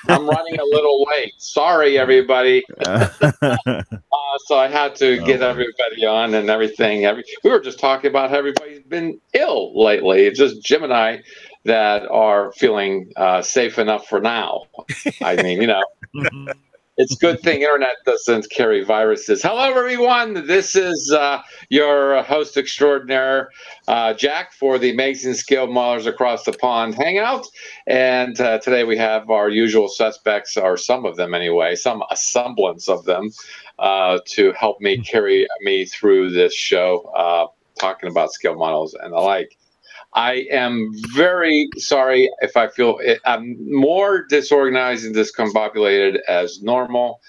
I'm running a little late. Sorry, everybody. So I had to get everybody on and everything. We were just talking about how everybody's been ill lately. It's just Jim and I that are feeling safe enough for now. I mean, it's a good thing internet doesn't carry viruses. Hello, everyone. This is your host extraordinaire, Jack, for the Amazing Scale Modelers Across the Pond Hangout. And today we have our usual suspects, or some of them anyway, a semblance of them, to help me carry me through this show, talking about scale models and the like. I am very sorry if I feel I'm more disorganized and discombobulated as normal,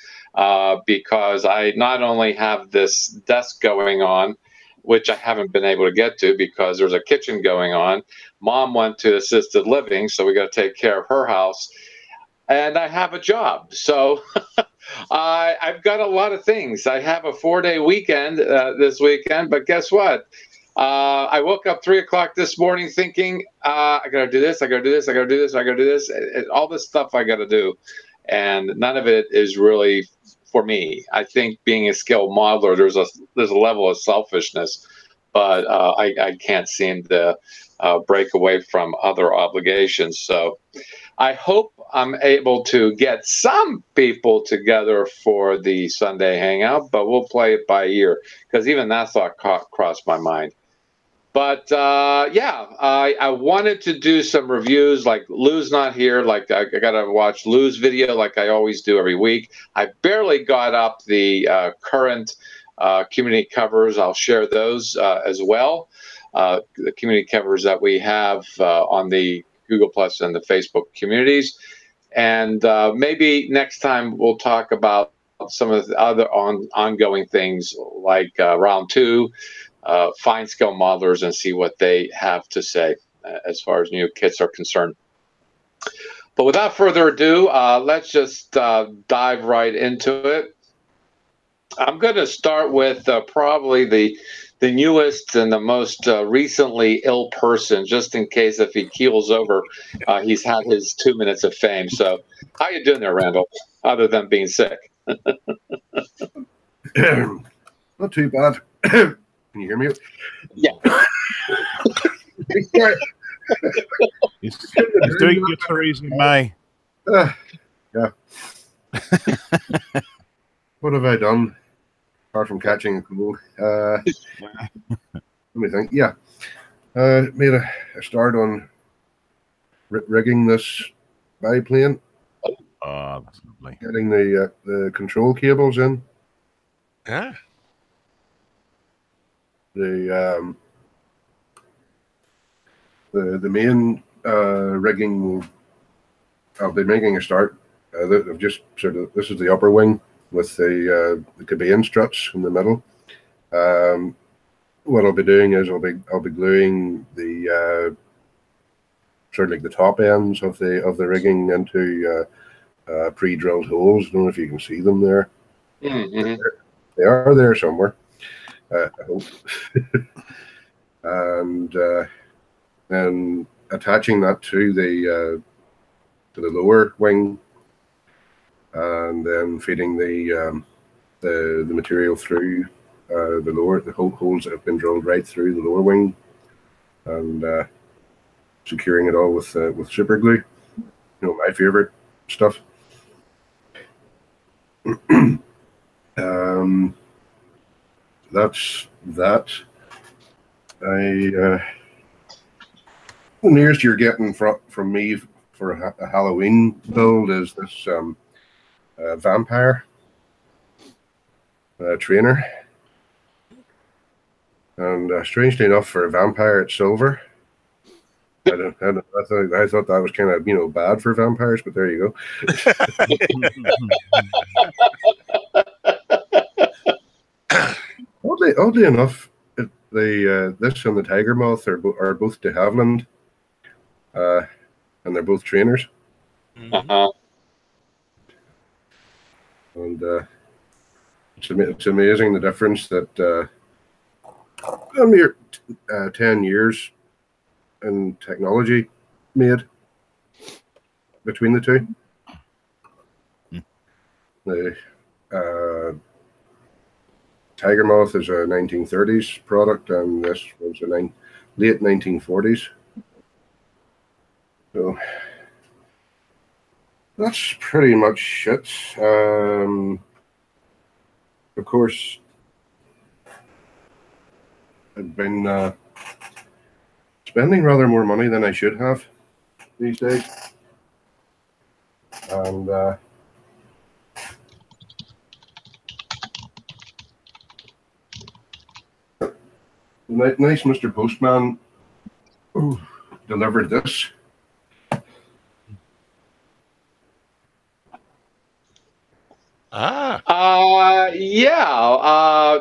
because I not only have this desk going on, which I haven't been able to get to because there's a kitchen going on. Mom went to assisted living, so we got to take care of her house. And I have a job. So I've got a lot of things. I have a 4-day weekend this weekend, but guess what? I woke up 3 o'clock this morning thinking, I got to do this, I got to do this, I got to do this, I got to do this, all this stuff I got to do. And none of it is really for me. I think being a skilled modeler, there's a level of selfishness, but I can't seem to break away from other obligations. So I hope I'm able to get some people together for the Sunday hangout, but we'll play it by ear because even that thought crossed my mind. But I wanted to do some reviews. Like Lou's not here. Like I got to watch Lou's video like I always do every week. I barely got up the current community covers. I'll share those as well. The community covers that we have on the Google Plus and the Facebook communities. And maybe next time we'll talk about some of the other ongoing things like round 2, find scale modelers and see what they have to say as far as new kits are concerned. But without further ado, let's just dive right into it. I'm going to start with probably the newest and the most recently ill person, just in case if he keels over, he's had his 2 minutes of fame. So how you doing there, Randall, other than being sick? Not too bad. Can you hear me? Yeah. He's doing good Theresa May. Yeah. What have I done apart from catching a cold? Let me think. Yeah. Made a start on rigging this biplane. Oh, that's lovely. Getting the control cables in. Yeah. The main rigging, I'll be making a start. I've just this is the upper wing with the cabane struts in the middle. What I'll be doing is I'll be gluing the sort of like the top ends of the rigging into pre-drilled holes. I don't know if you can see them there. Mm-hmm. They are there somewhere. I hope. And then attaching that to the lower wing, and then feeding the material through the holes that have been drilled right through the lower wing, and securing it all with super glue. My favorite stuff. That's that. The nearest you're getting from me for a Halloween build is this vampire trainer, and strangely enough, for a vampire, it's silver. I thought that was kind of bad for vampires, but there you go. Oddly enough, this and the tiger moth are both de Havilland, and they're both trainers. Uh-huh. And it's amazing the difference that a mere 10 years in technology made. between the two. Hmm. The Tiger Moth is a 1930s product, and this was a late 1940s. So that's pretty much it. Of course, I've been spending rather more money than I should have these days. And nice Mr. Postman delivered this.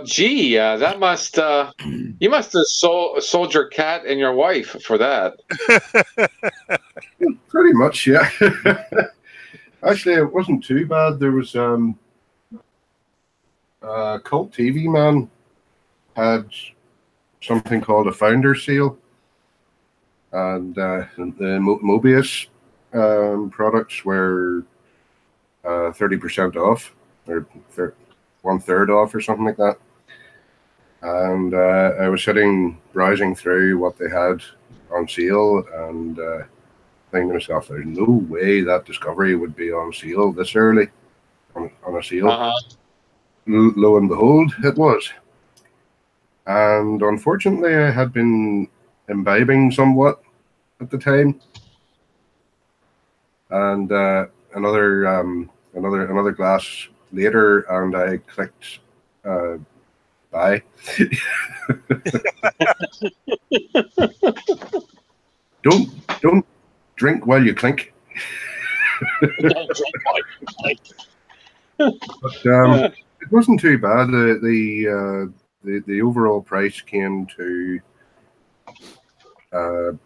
Gee, that must you must have sold your cat and your wife for that. Pretty much, yeah. Actually, it wasn't too bad. There was a cult TV man had something called a founder sale, and the Mobius products were 30% off, or 1/3 off, or something like that. And I was sitting browsing through what they had on sale, and thinking to myself, "There's no way that Discovery would be on sale this early on a sale." Lo and behold, it was. And unfortunately, I had been imbibing somewhat at the time, and another glass later, and I clicked buy. Don't drink while you clink. Don't drink while you clink. But it wasn't too bad. The overall price came to about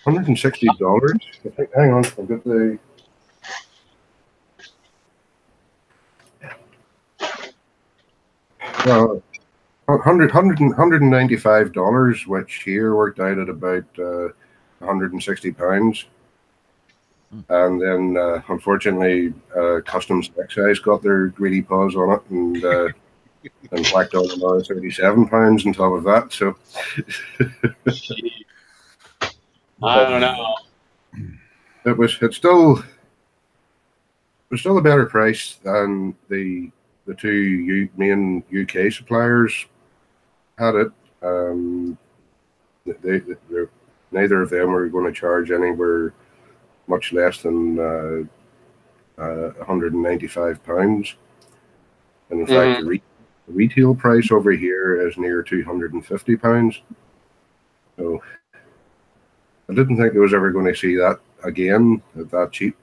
$160. I think. Hang on, I've got the. $195, which here worked out at about £160. And then, unfortunately, Customs and Excise got their greedy paws on it and whacked on another £37 on top of that. So I don't know. It's still a better price than the two main UK suppliers had it. Neither of them were going to charge anywhere much less than £195. And in fact, the retail price over here is near £250. So I didn't think I was ever going to see that again at that cheap,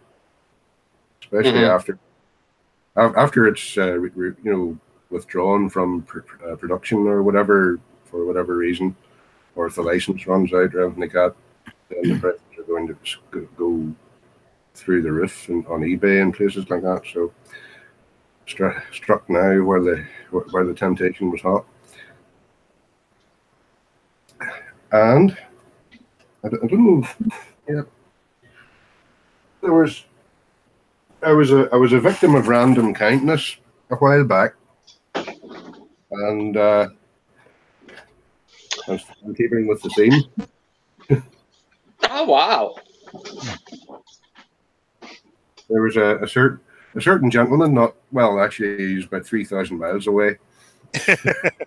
especially after it's withdrawn from production or whatever, for whatever reason, or if the license runs out or anything like that, then the prices are going to go through the roof on eBay and places like that. So struck now where the temptation was hot. And I don't know. Yeah, I was a victim of random kindness a while back, and I'm keeping with the theme. Oh wow! There was a certain gentleman, actually he's about 3,000 miles away.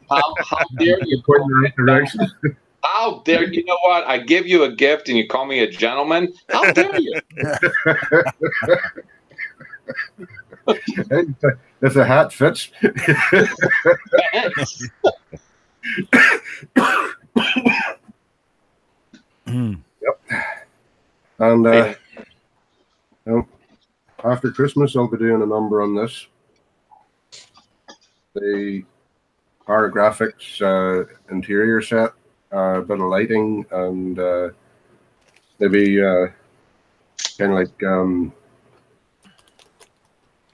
How dare you? Point in the right direction. How dare you? Know what? I give you a gift and you call me a gentleman. How dare you? If the hat fits. Yep. And after Christmas, I'll be doing a number on this. The Graphics interior set, a bit of lighting, and maybe kind of like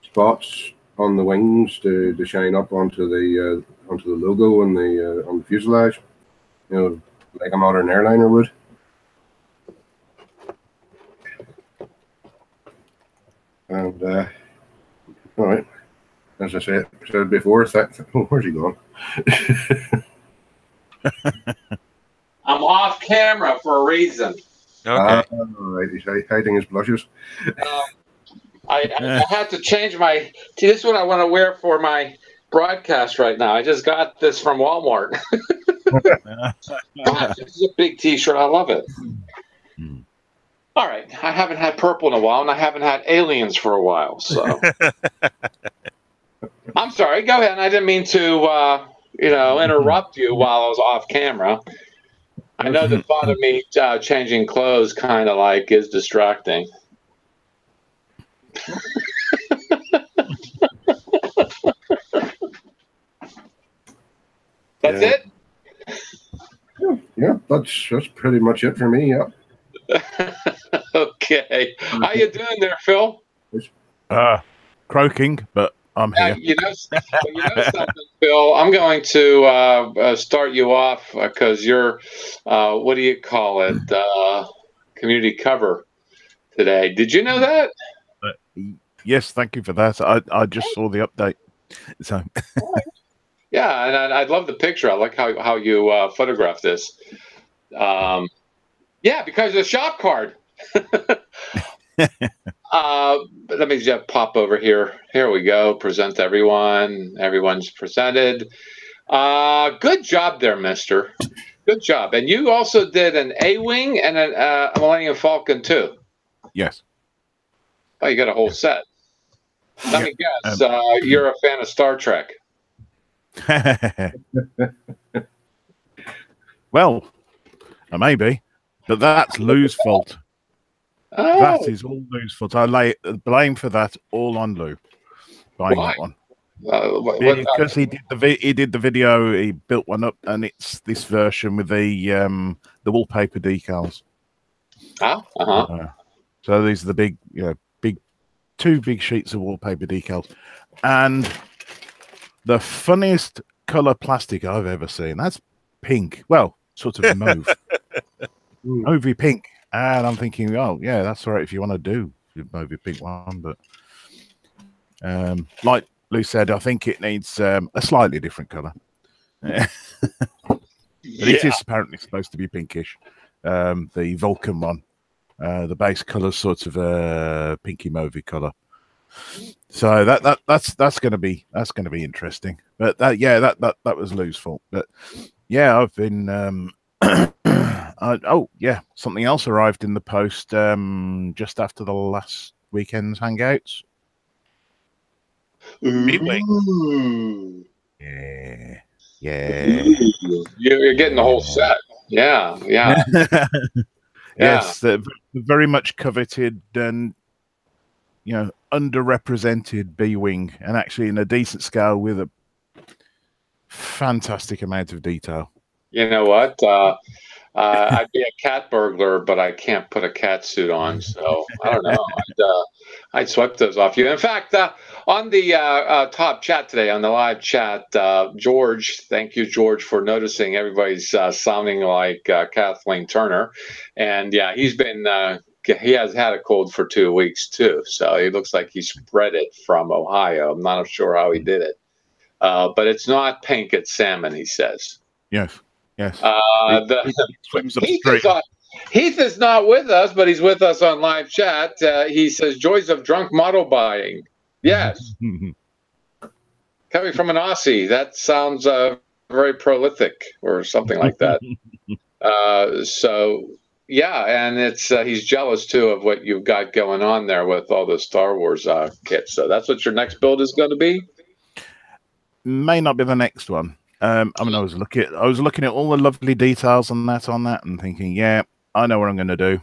spots on the wings to shine up onto the logo and on the fuselage, like a modern airliner would. And all right, as I said before, where's he gone? I'm off camera for a reason. Okay. Right, he's hiding his blushes. I had to change my. See, this is what I want to wear for my broadcast right now. I just got this from Walmart. Gosh, this is a big T-shirt. I love it. All right, I haven't had purple in a while, and I haven't had aliens for a while. So I'm sorry. Go ahead. I didn't mean to, interrupt you while I was off camera. I know the thought of me changing clothes kind of like is distracting. That's it? Yeah, that's pretty much it for me. Yeah. Okay. How you doing there, Phil? Croaking, but I'm here. You know something, Phil? I'm going to start you off because you're, what do you call it? Community cover today. Did you know that? Yes, thank you for that. I just saw the update. So Yeah, and I love the picture. I like how you photographed this. Yeah, because of the shop card. Let me just pop over here. Here we go. Present to everyone. Everyone's presented. Good job there, mister. Good job. And you also did an A-Wing and a Millennium Falcon, too. yes. Oh, you got a whole set. Let me guess. You're a fan of Star Trek. Well, maybe, but that's Lou's fault. Oh, That is all Lou's fault. I lay blame for that all on Lou buying why? that one. Because he did the video, he built one up, and it's this version with the wallpaper decals. So these are the big, two big sheets of wallpaper decals, and the funniest color plastic I've ever seen. That's pink. Well, sort of mauve, mauvey pink. And I'm thinking, oh yeah, that's all right if you want to do the mauvey pink one, but like Lou said, I think it needs a slightly different color. But it is apparently supposed to be pinkish. The Vulcan one, the base color sort of a pinky mauvey color. So that's going to be interesting. But that was Lou's fault. But yeah, I've been. Something else arrived in the post just after the last weekend's hangouts. Ooh. Yeah. You're getting the whole set. Yeah. Yes, very much coveted and underrepresented B-wing, and actually in a decent scale with a fantastic amount of detail. You know what? I'd be a cat burglar, but I can't put a cat suit on, so I don't know. I'd swipe those off you. In fact, on the top chat today, on the live chat, George, thank you, George, for noticing everybody's sounding like Kathleen Turner, and yeah, he has had a cold for 2 weeks too, so he looks like he spread it from Ohio. I'm not sure how he did it, but it's not pink; it's salmon. He says. Yes. Heath is not with us, but he's with us on live chat. He says, joys of drunk model buying. Yes. Coming from an Aussie. That sounds very prolific or something like that. And it's he's jealous, too, of what you've got going on there with all the Star Wars kits. So that's what your next build is going to be? May not be the next one. I was looking at all the lovely details on that, and thinking, yeah, I know what I'm going to do.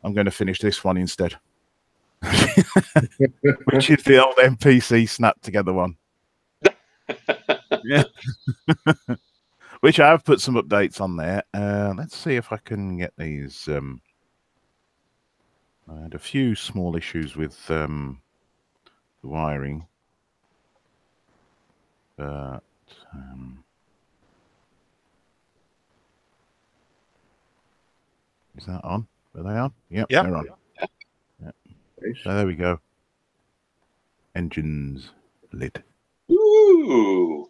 I'm going to finish this one instead, which is the old NPC snap together one. Yeah, which I have put some updates on there. Let's see if I can get these. I had a few small issues with the wiring, but. Is that on? Are they on? Yep, they're on. Yeah. So there we go. Engines lid. Ooh.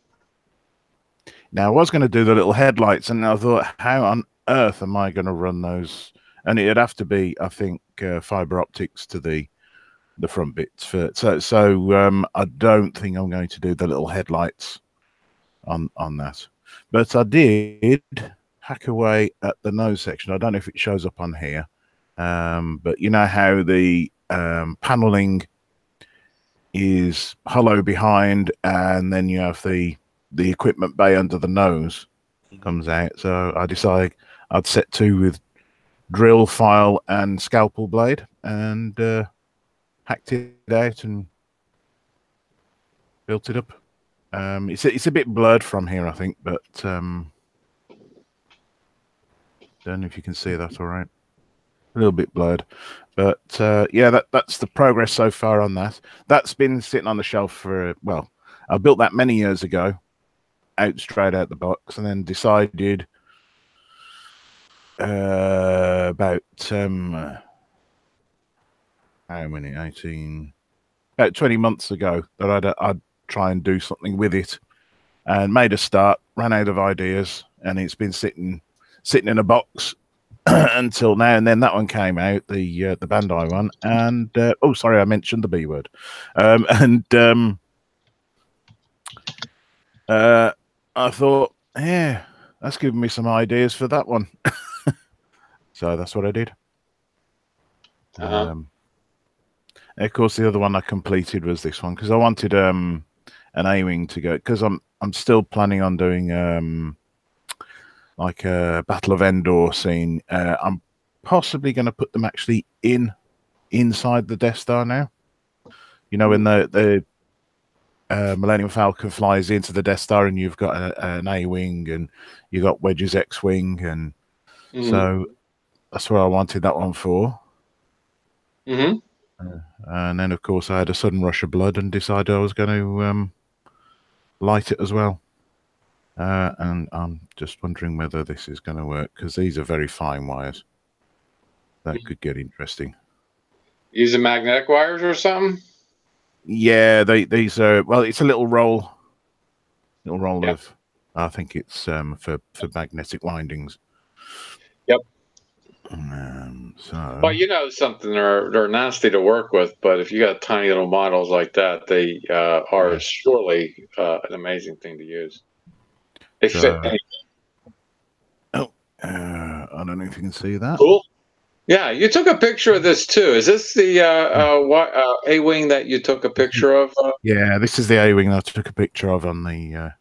Now I was going to do the little headlights, and I thought, how on earth am I going to run those? And it'd have to be, I think, fiber optics to the front bits. So I don't think I'm going to do the little headlights on that. But I did hack away at the nose section. I don't know if it shows up on here, but you know how the paneling is hollow behind, and then you have the equipment bay under the nose comes out. So I decided I'd set two with drill, file, and scalpel blade, and hacked it out and built it up. It's a bit blurred from here, I think, but don't know if you can see that all right. A little bit blurred, but yeah, that's the progress so far on that. That's been sitting on the shelf for, well, I built that many years ago, straight out the box, and then decided about how many, 18, about 20 months ago, that I'd try and do something with it, and made a start, ran out of ideas, and it's been sitting in a box until now. And then that one came out, the Bandai one, and oh, sorry, I mentioned the B word. I thought, yeah, that's given me some ideas for that one. So that's what I did. Of course, the other one I completed was this one, because I wanted an A-wing to go, because I'm still planning on doing like a Battle of Endor scene. I'm possibly going to put them actually inside the Death Star now. You know, when the Millennium Falcon flies into the Death Star, and you've got an A-wing, and you got Wedge's X-wing, and so that's what I wanted that one for. And then, of course, I had a sudden rush of blood and decided I was going to light it as well. And I'm just wondering whether this is going to work, because these are very fine wires. That could get interesting. Using magnetic wires or something? Yeah, these are, well, it's a little roll of, I think it's for magnetic windings. Yep. So, well, you know something, they're nasty to work with, but if you got tiny little models like that, they are surely an amazing thing to use. They fit anything. Oh, I don't know if you can see that. Cool. Yeah, you took a picture of this too. Is this the A-wing that you took a picture of? Yeah, this is the A-wing that I took a picture of on the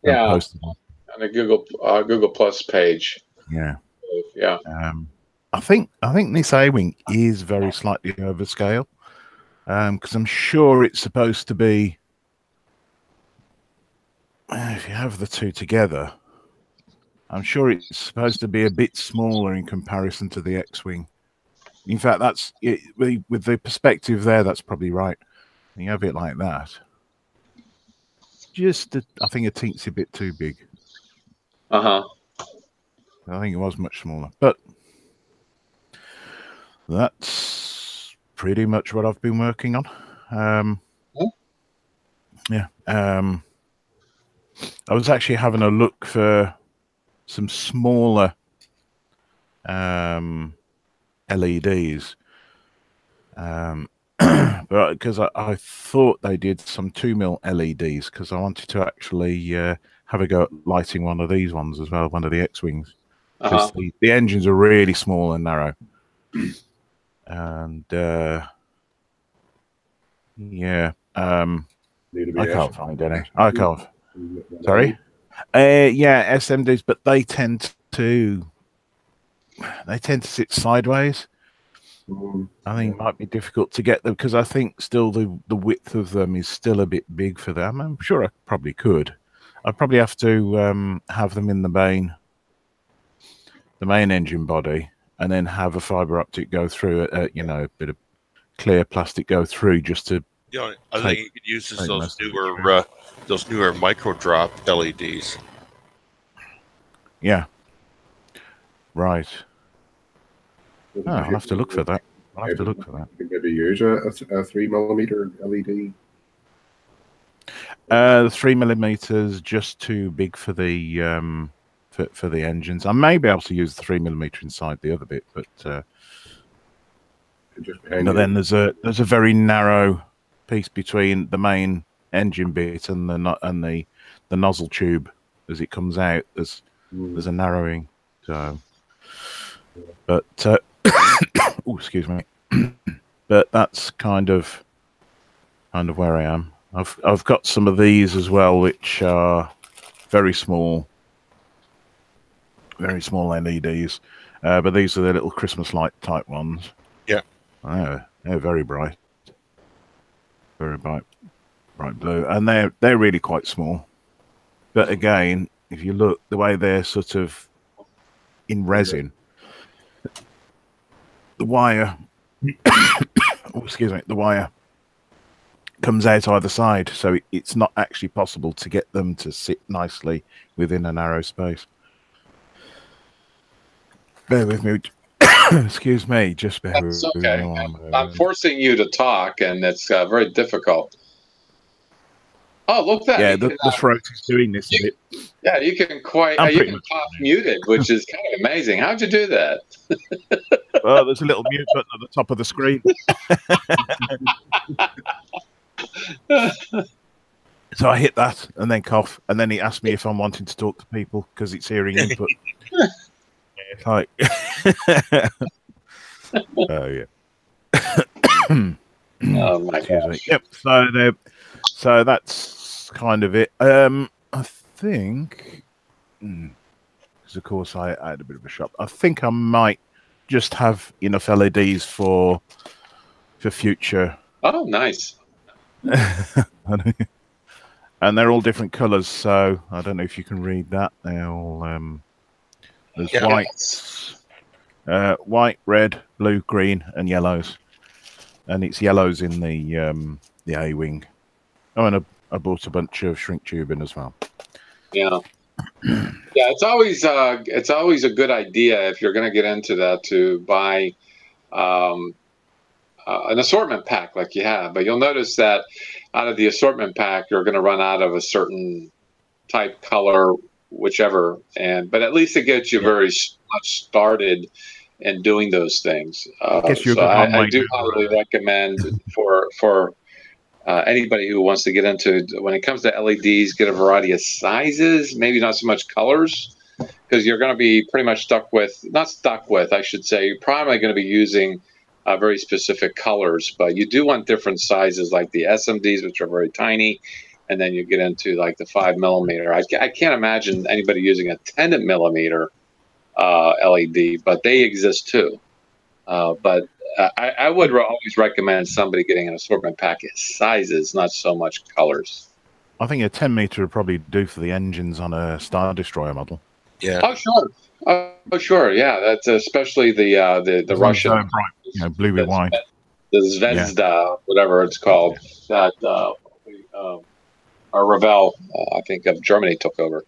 post on the Google Plus page. Yeah. Yeah. I think this A-wing is very slightly overscale, because I'm sure it's supposed to be, if you have the two together, I'm sure it's supposed to be a bit smaller in comparison to the X-wing. In fact, that's it, with the perspective there, that's probably right. You have it like that. Just, I think a teensy bit too big. I think it was much smaller, but that's pretty much what I've been working on. Yeah. I was actually having a look for some smaller LEDs, but because I thought they did some 2mm LEDs, because I wanted to actually have a go at lighting one of these ones as well, one of the X-wings, because the engines are really small and narrow. And yeah, I can't find any. I can't. Sorry. Yeah, SMDs, but they tend to sit sideways. I think it might be difficult to get them, because I think still the width of them is still a bit big for them. I'm sure I probably could. I'd probably have to have them in the main engine body, and then have a fiber optic go through it, you know, a bit of clear plastic go through, just to. Yeah, I think you could use those newer micro drop LEDs. Yeah. Right. Oh, I'll have to look for that. I'll have to look for that. You maybe use a 3mm LED. The 3mm just too big for the for the engines. I may be able to use the 3mm inside the other bit, but Just behind you. then there's a very narrow piece between the main engine bit and the nozzle tube as it comes out. There's a narrowing. So, but oh, excuse me. But that's kind of where I am. I've got some of these as well, which are very small LEDs. But these are the little Christmas light type ones. Yeah. They're very bright. Very bright blue. And they're really quite small. But again, if you look the way they're sort of in resin, the wire oh, excuse me, the wire comes out either side, so it's not actually possible to get them to sit nicely within a narrow space. Bear with me. Excuse me, just bear That's with okay. me. I'm forcing you to talk, and it's very difficult. Oh, look at that. Yeah, You the can, throat is doing this a bit. yeah, you can you can talk muted, which is kind of amazing. How'd you do that? Oh, there's a little mute button at the top of the screen. So I hit that and then cough, and then he asked me if I'm wanting to talk to people because it's hearing input. It's like, oh yeah. Oh my gosh. Yep. So that's kind of it. I think, because of course I had a bit of a shop. I think I might just have enough LEDs for future. Oh, nice. And they're all different colours, so I don't know if you can read that. They're all there's white, red, blue, green, and yellows. And it's yellows in the A wing. Oh, and I bought a bunch of shrink tubing as well. Yeah. Yeah, it's always a good idea if you're going to get into that to buy an assortment pack like you have. But you'll notice that out of the assortment pack, you're going to run out of a certain type, color, whichever. But at least it gets you very much started in doing those things. I do highly recommend for anybody who wants to get into, when it comes to LEDs, get a variety of sizes, maybe not so much colors, because you're going to be pretty much I should say, you're probably going to be using very specific colors, but you do want different sizes like the SMDs, which are very tiny, and then you get into like the 5mm. I can't imagine anybody using a 10mm LED, but they exist too. But I would always recommend somebody getting an assortment packet sizes, not so much colors. I think a 10-meter would probably do for the engines on a Star Destroyer model. Yeah. Oh sure. Oh sure. Yeah. That's especially the Russian, bright, bluey white. The Zvezda, whatever it's called, that or Revell, I think of Germany took over.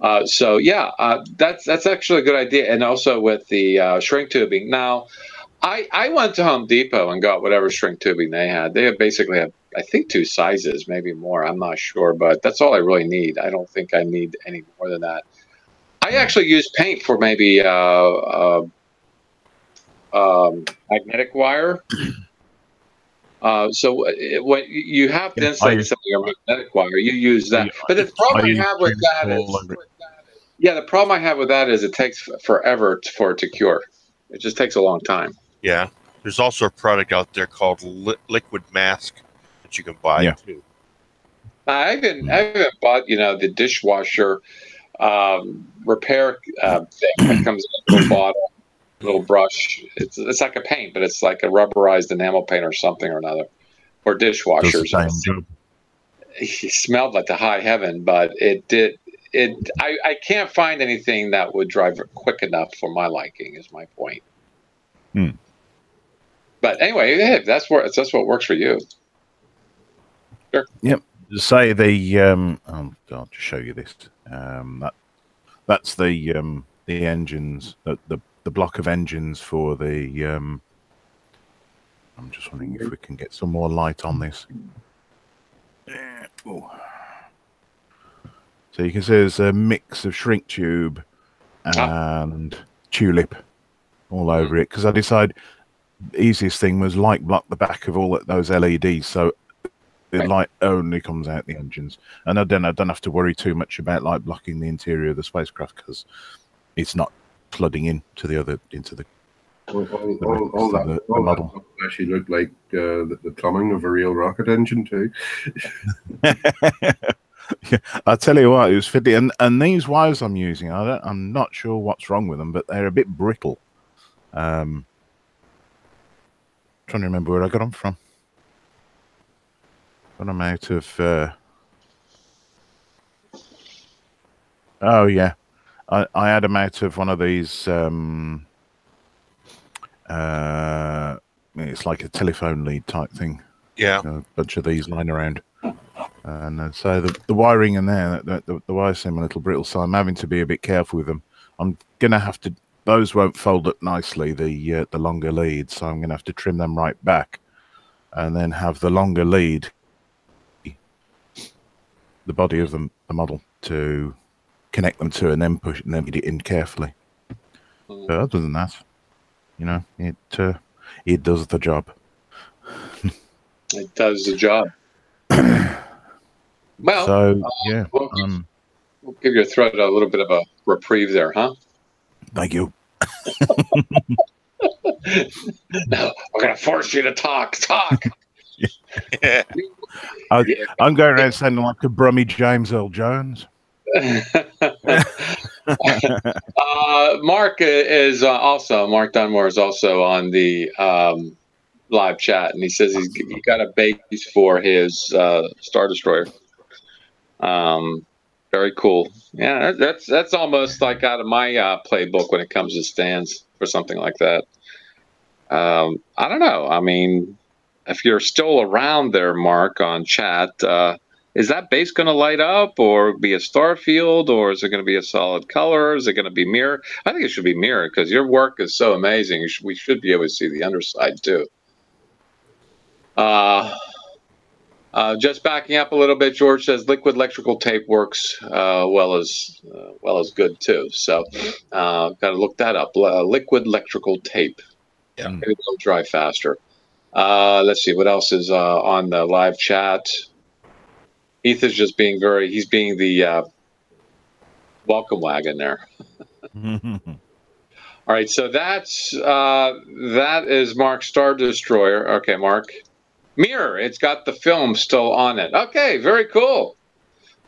That's actually a good idea. And also with the shrink tubing. Now, I went to Home Depot and got whatever shrink tubing they had. They basically have, I think, 2 sizes, maybe more. I'm not sure, but that's all I really need. I don't think I need any more than that. I actually use paint for maybe magnetic wire. So when you have to insulate some of your magnetic wire, you use that. But the problem I have with that is, the problem I have with that is it takes forever for it to cure. It just takes a long time. Yeah. There's also a product out there called Liquid Mask that you can buy too. I haven't bought the dishwasher repair thing that comes in a little bottle, little brush. It's like a paint, but it's like a rubberized enamel paint or something or another, or dishwashers. It smelled like the high heaven, but I can't find anything that would drive it quick enough for my liking. Is my point. But anyway, that's what works for you. Sure. Yep. Say the I'll just show you this. That's the engines, the block of engines for the I'm just wondering if we can get some more light on this. Oh. So you can see there's a mix of shrink tube and tulip all over it, because I decided the easiest thing was light block the back of all those LEDs, so the light only comes out the engines, and I don't have to worry too much about light blocking the interior of the spacecraft because it's not flooding into the model. Actually looked like the plumbing of a real rocket engine too. Yeah, I'll tell you what, it was fiddly, and these wires I'm using, I'm not sure what's wrong with them, but they're a bit brittle. Trying to remember where I got them from. Got them out of. Oh yeah, I had them out of one of these. It's like a telephone lead type thing. Yeah, a bunch of these lying around, and so the wiring in there, the wires seem a little brittle, so I'm having to be a bit careful with them. I'm gonna have to. Those won't fold up nicely, the longer leads, so I'm gonna have to trim them right back, and then have the longer lead, the body of the model, to connect them to, and then push and then get it in carefully. But other than that, you know, it does the job. It does the job. Well, so yeah, we'll give your throat a little bit of a reprieve there, huh? Thank you. No, we're gonna force you to talk. yeah. I'm going around sounding like a Brummy James Earl Jones. Mark Dunmore is also on the live chat, and he says he got a base for his Star Destroyer. Very cool. Yeah, that's almost like out of my playbook when it comes to stands for something like that. I don't know. I mean, if you're still around there, Mark, on chat, is that base going to light up or be a star field, or is it going to be a solid color? Is it going to be mirror? I think it should be mirror because your work is so amazing. We should be able to see the underside too. Just backing up a little bit, George says liquid electrical tape works well as good too. So got to look that up. Liquid electrical tape. Yeah, maybe it'll dry faster. Let's see what else is on the live chat. Heath is just being he's being the welcome wagon there. All right, so that is Mark's Star Destroyer. Okay, Mark. Mirror, it's got the film still on it. Okay, very cool.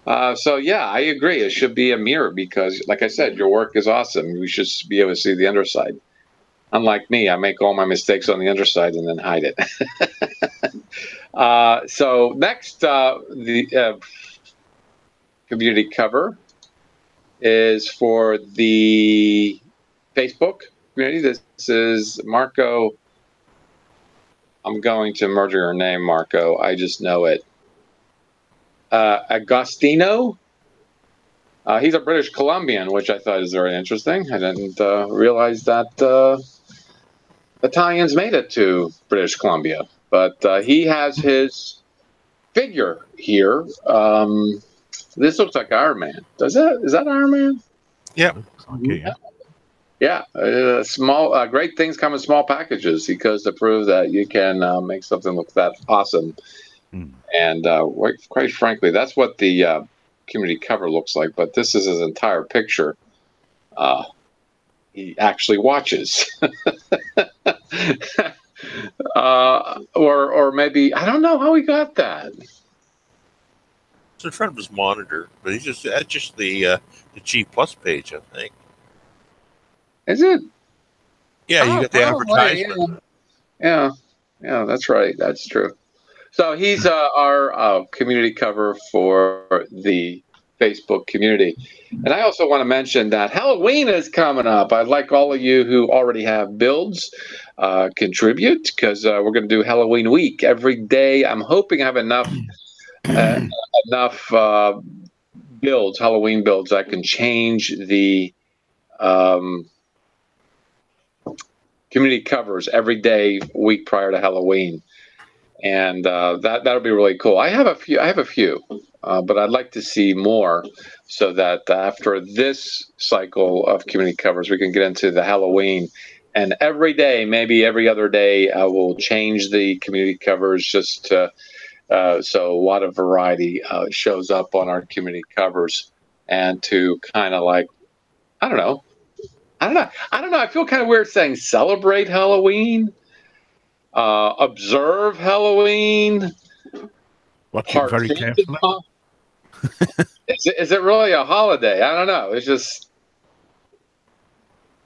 So yeah, I agree. It should be a mirror because, like I said, your work is awesome. We should be able to see the underside. Unlike me, I make all my mistakes on the underside and then hide it. So next, the community cover is for the Facebook community. This is Marco. I'm going to murder your name, Marco. I just know it. Agostino. He's a British Columbian, which I thought is very interesting. I didn't realize that Italians made it to British Columbia. But he has his figure here. This looks like Iron Man. Is that Iron Man? Yeah. Okay, yeah. Yeah, small. Great things come in small packages. He goes to prove that you can make something look that awesome. And quite frankly, that's what the community cover looks like. But this is his entire picture. He actually watches, or maybe I don't know how he got that. It's in front of his monitor, but that's just the G Plus page, I think. Is it? Yeah, you got the advertisement. Yeah, that's right. That's true. So he's our community cover for the Facebook community. And I also want to mention that Halloween is coming up. I'd like all of you who already have builds contribute because we're going to do Halloween week every day. I'm hoping I have enough builds, Halloween builds. I can change the community covers every day, week prior to Halloween, and that'll be really cool. I have a few, but I'd like to see more, so that after this cycle of community covers, we can get into the Halloween. And every day, maybe every other day, I will change the community covers just to, so a lot of variety shows up on our community covers, and to kind of like, I don't know. I feel kind of weird saying celebrate Halloween, observe Halloween, Watch it very partake in carefully. Is it really a holiday? I don't know. It's just,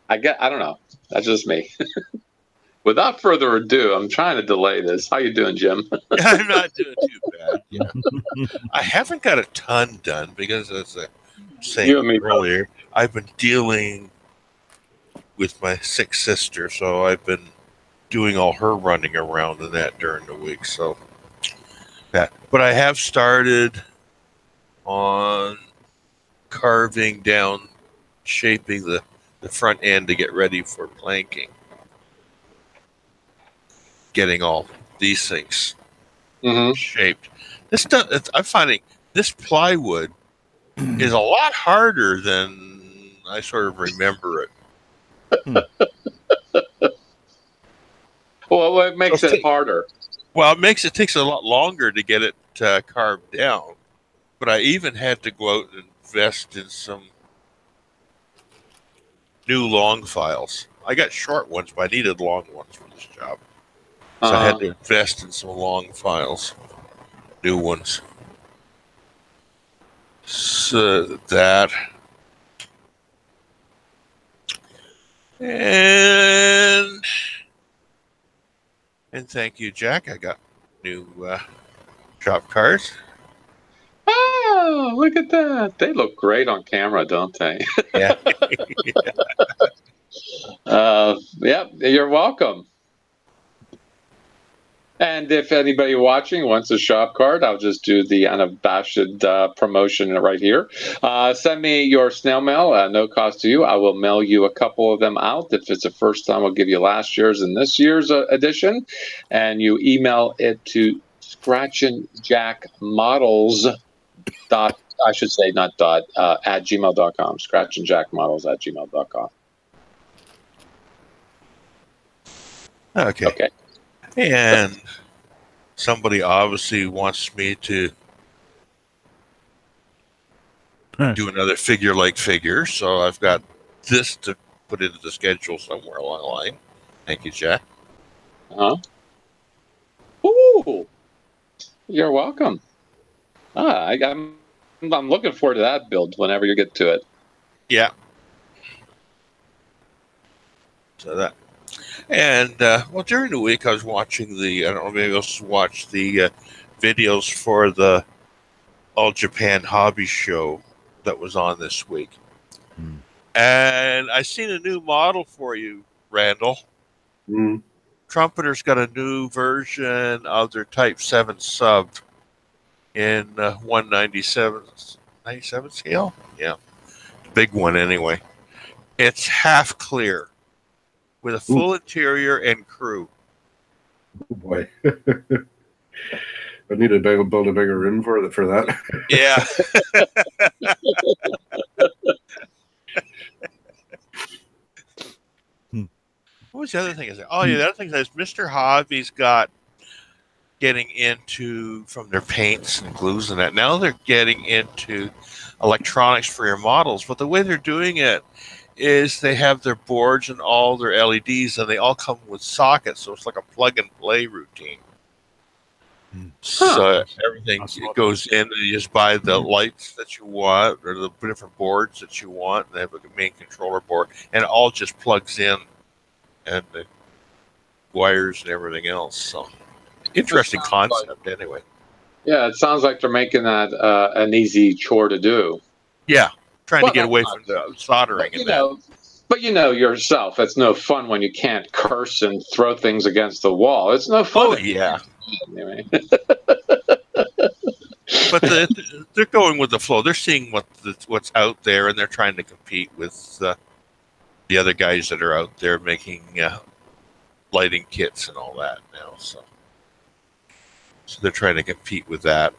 I don't know. That's just me. Without further ado, I'm trying to delay this. How you doing, Jim? I'm not doing too bad. I haven't got a ton done because, as I was saying earlier, I've been dealing with my sick sister, so I've been doing all her running around and that during the week. So that, but I have started on carving down, shaping the front end to get ready for planking. Getting all these things shaped. This stuff, I'm finding this plywood is a lot harder than I sort of remember it. Well, what makes it harder? Well, it takes a lot longer to get it carved down. But I even had to go out and invest in some new long files. I got short ones, but I needed long ones for this job. So I had to invest in some long files, new ones. So that. And thank you, Jack. I got new shop cards. Oh, look at that. They look great on camera, don't they? Yeah. Yeah, you're welcome. And if anybody watching wants a shop card, I'll just do the unabashed promotion right here. Send me your snail mail, no cost to you. I will mail you a couple of them out. If it's the first time, I'll give you last year's and this year's edition. And you email it to scratchandjackmodels. I should say not dot, at gmail.com. scratchandjackmodels@gmail.com. Okay. And somebody obviously wants me to do another figure-like figure, so I've got this to put into the schedule somewhere along the line. Thank you, Jack. Ooh, you're welcome. I'm looking forward to that build whenever you get to it. Yeah. So that. And, well, during the week, I was watching I don't know, maybe else watched the videos for the All Japan Hobby Show that was on this week. And I seen a new model for you, Randall. Trumpeter's got a new version of their Type 7 sub in 197 scale? Yeah. Big one, anyway. It's half clear, with a full interior and crew. Oh boy. I need to build a bigger room for that. Yeah. What was the other thing? The other thing is Mr. Hobby's got getting into, from their paints and glues and that, now they're getting into electronics for your models. But the way they're doing it is they have their boards and all their LEDs, and they all come with sockets, so it's like a plug-and-play routine. So everything goes in, and you just buy the lights that you want, or the different boards that you want, and they have a main controller board, and it all just plugs in, and the wires and everything else. So interesting concept, anyway. Yeah, it sounds like they're making that an easy chore to do. Yeah. Trying to get away from the soldering and that. But you know yourself, it's no fun when you can't curse and throw things against the wall. It's no fun. Oh, yeah. But they're going with the flow. They're seeing what's out there, and they're trying to compete with the other guys that are out there making lighting kits and all that now. So they're trying to compete with that,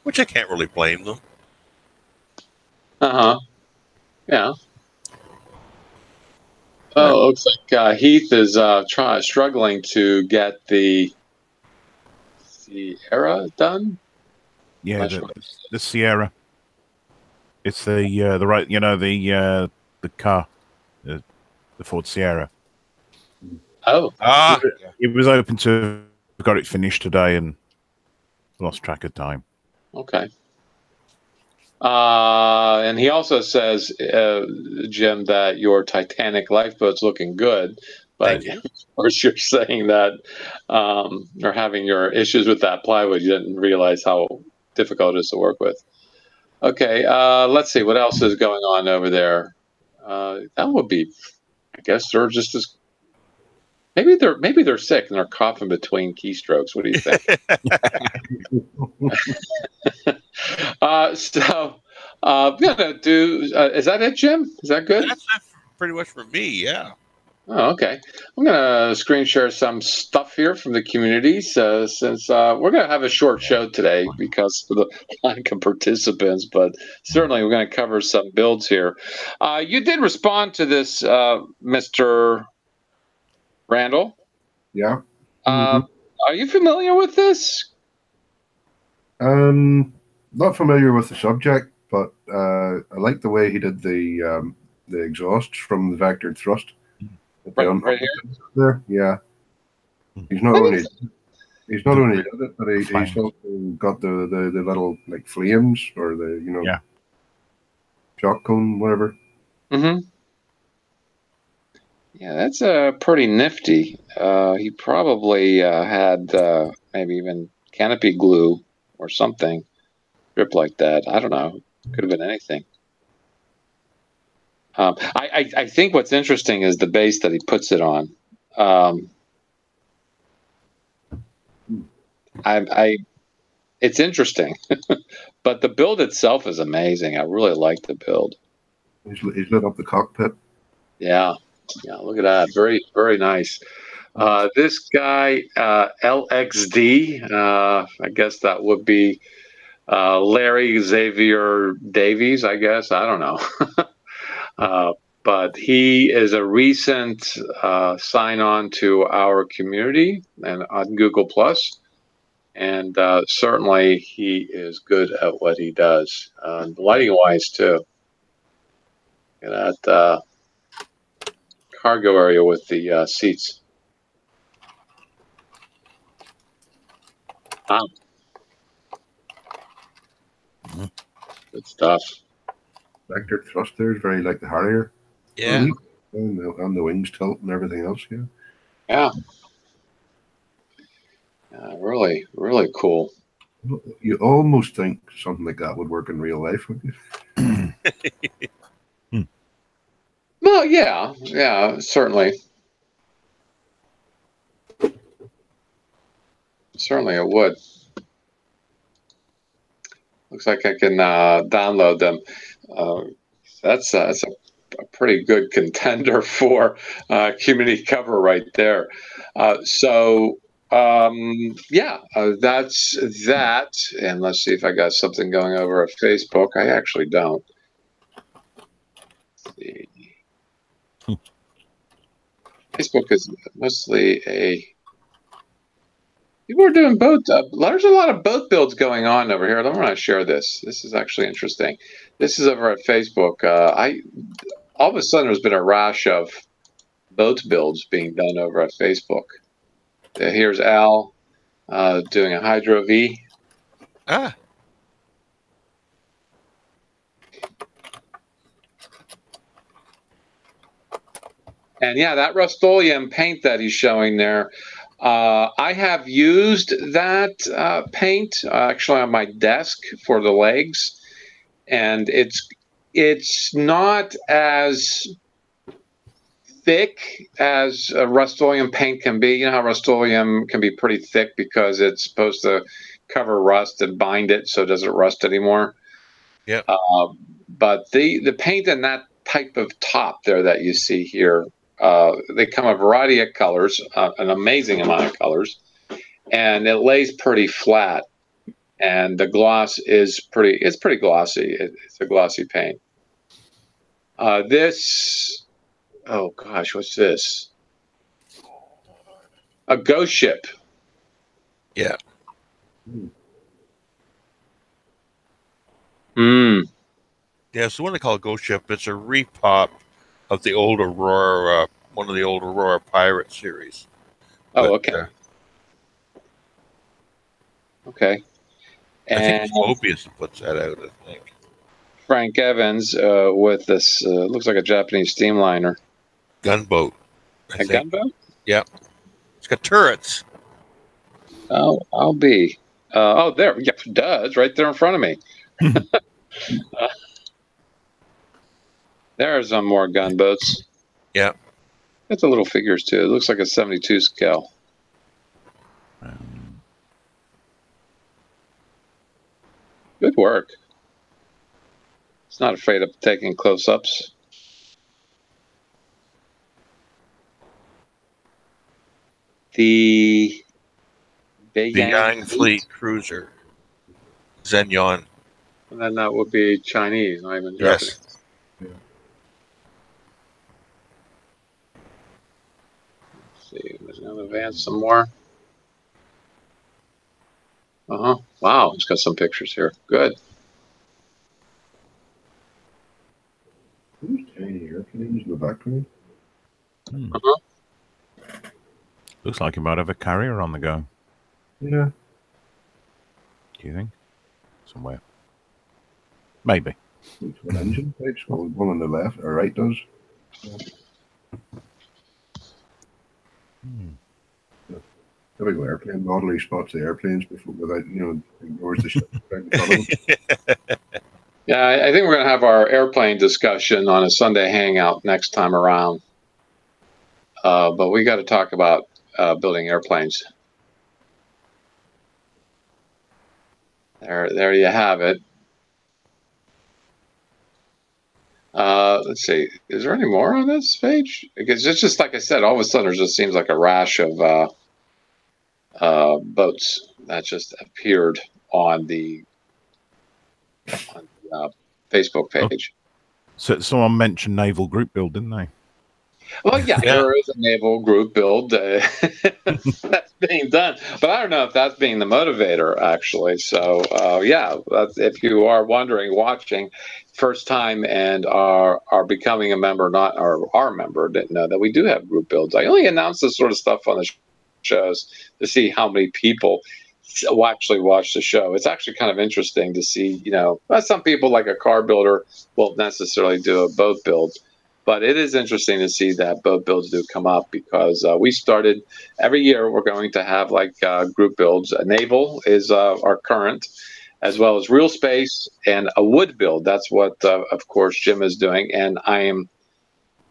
which I can't really blame them. Yeah. Oh, it looks like Heath is struggling to get the Sierra done. Yeah, the Sierra. It's the right, the car, the Ford Sierra. Oh, It was open to got it finished today and lost track of time. okay. And he also says, Jim, that your Titanic lifeboat's looking good, but of course you're saying that, or having your issues with that plywood, you didn't realize how difficult it is to work with. Okay, let's see what else is going on over there. That would be, I guess they're just as maybe they're sick and they're coughing between keystrokes. What do you think? So I'm gonna do. Is that it, Jim? Is that good? That's pretty much for me. Yeah. Oh, okay. I'm gonna screen share some stuff here from the community. So since we're gonna have a short show today because of the lack of participants, but certainly we're gonna cover some builds here. You did respond to this, Mr. Randall. Yeah. Are you familiar with this? Not familiar with the subject, but I like the way he did the exhaust from the vectored thrust. Right here. There, yeah. He's not only did it, but he's also got the little like flames or the shock cone, whatever. Mm-hmm. Yeah, that's pretty nifty. He probably had maybe even canopy glue or something strip like that. I don't know. Could have been anything. I think what's interesting is the base that he puts it on. It's interesting, but the build itself is amazing. I really like the build. He's lit up the cockpit. Yeah, look at that. Very, very nice. This guy, LXD, I guess that would be Larry Xavier Davies, I guess. I don't know. But he is a recent sign-on to our community and on Google+. And certainly he is good at what he does. Lighting-wise, too. Look at that cargo area with the seats. Wow. Good stuff. Vector thrusters, very like the Harrier. Yeah. And the wings tilt and everything else, yeah. Yeah. Really, really cool. You almost think something like that would work in real life, wouldn't you? Well, yeah, certainly. Certainly it would. Looks like I can download them. That's a pretty good contender for community cover right there. That's that. And let's see if I got something going over at Facebook. I actually don't. Let's see. Facebook is mostly people are doing boat. There's a lot of boat builds going on over here. I don't want to share this. This is actually interesting. This is over at Facebook. All of a sudden, there's been a rash of boat builds being done over at Facebook. Here's Al doing a Hydro V. And yeah, that Rust-Oleum paint that he's showing there, I have used that paint actually on my desk for the legs, and it's not as thick as Rust-Oleum paint can be. You know how Rust-Oleum can be pretty thick because it's supposed to cover rust and bind it so it doesn't rust anymore. Yeah. But the paint in that type of top there that you see here they come a variety of colors, an amazing amount of colors, and it lays pretty flat. And the gloss is pretty glossy. It's a glossy paint. This, oh gosh, what's this? A ghost ship. Yeah. Hmm. Yeah, it's the one they call Ghost Ship. It's a repop of the old Aurora, one of the old Aurora Pirate series. Oh, okay. Okay. I think And it's Mobius that puts that out, I think. Frank Evans with this, looks like a Japanese steamliner. Gunboat. I A think. gunboat? Yeah. It's got turrets. Oh, I'll be. Oh, there. Yeah, it does. Right there in front of me. There are some more gunboats. Yeah. It's a little figures, too. It looks like a 72 scale. Good work. It's not afraid of taking close-ups. The Yang Fleet Cruiser. Zenyon. And then that would be Chinese, not even Yes. Japanese. Yeah. Let's see, we're going to advance some more. Wow, it's got some pictures here. Good. Those tiny airplanes in the background. Looks like you might have a carrier on the go. Yeah. Do you think? Somewhere. Maybe. Looks like an engine type. So one on the left or right does. Typical airplane model. He spots the airplanes before, without, ignores the ship right in front of him. Yeah, I think we're going to have our airplane discussion on a Sunday hangout next time around. But we got to talk about building airplanes. There you have it. Let's see. Is there any more on this page? Because it's just like I said, all of a sudden there just seems like a rash of boats that just appeared on the Facebook page. So someone mentioned naval group build, didn't they? Well, yeah, there is a naval group build that's being done, but I don't know if that's being the motivator actually. So yeah, if you are wondering, watching, first time and are becoming a member, not or are a member, didn't know that we do have group builds. I only announce this sort of stuff on the shows to see how many people actually watch the show. It's actually kind of interesting to see, some people like a car builder won't necessarily do a boat build. But it is interesting to see that boat builds do come up because we started every year. We're going to have group builds. Naval is our current, as well as real space and a wood build. That's what, of course, Jim is doing, and I am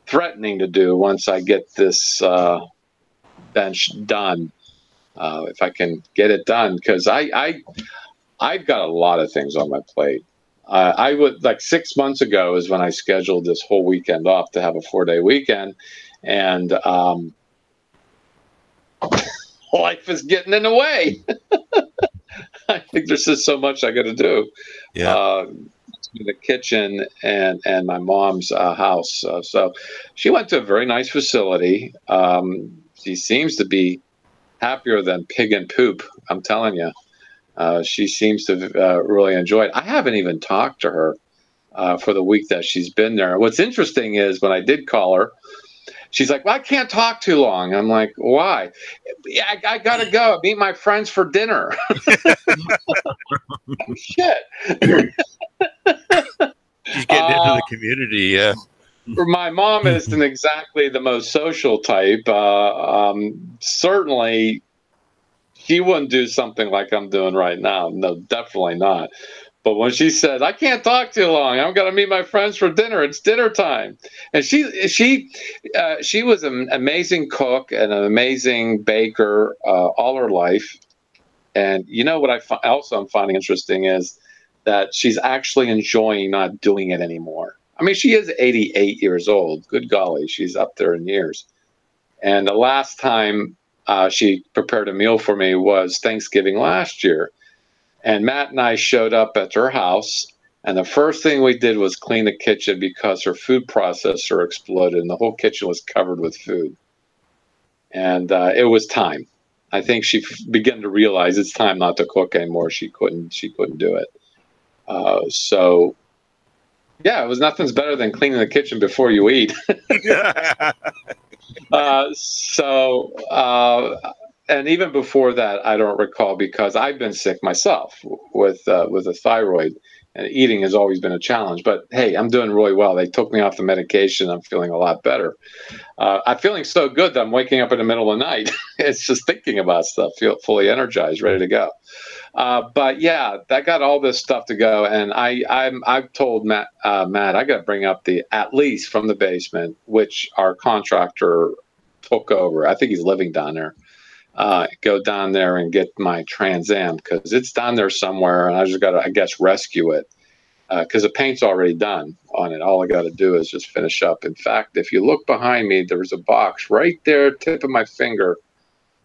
threatening to do once I get this bench done. If I can get it done, because I've got a lot of things on my plate. I would 6 months ago is when I scheduled this whole weekend off to have a 4-day weekend, and life is getting in the way. I think there's just so much I got to do. Yeah. The kitchen and my mom's house. So she went to a very nice facility. She seems to be happier than pig and poop. I'm telling you. She seems to really enjoy it. I haven't even talked to her for the week that she's been there. What's interesting is when I did call her, she's like, well, I can't talk too long. I'm like, why? Yeah, I got to go meet my friends for dinner. Shit. She's getting into the community, yeah. My mom isn't exactly the most social type. Certainly, she wouldn't do something like I'm doing right now. No, definitely not. But when she said, I can't talk too long, I'm going to meet my friends for dinner. It's dinner time. And she was an amazing cook and an amazing baker all her life. And what I'm finding interesting is that she's actually enjoying not doing it anymore. I mean, she is 88 years old. Good golly, she's up there in years. And the last time she prepared a meal for me was Thanksgiving last year. And Matt and I showed up at her house, and the first thing we did was clean the kitchen because her food processor exploded, and the whole kitchen was covered with food. And it was time. I think she began to realize it's time not to cook anymore. She couldn't do it. So, yeah, it was nothing's better than cleaning the kitchen before you eat. And even before that, I don't recall, because I've been sick myself with a thyroid, and eating has always been a challenge. But hey, I'm doing really well. They took me off the medication. I'm feeling a lot better. I'm feeling so good that I'm waking up in the middle of the night. It's just thinking about stuff. Feel fully energized, ready to go. But yeah, that got all this stuff to go, and I've told Matt, I got to bring up the at least from the basement, which our contractor took over. I think he's living down there. Go down there and get my Trans Am, because it's down there somewhere, and I just got to, I guess, rescue it, because the paint's already done on it. All I got to do is just finish up. In fact, if you look behind me, there's a box right there, tip of my finger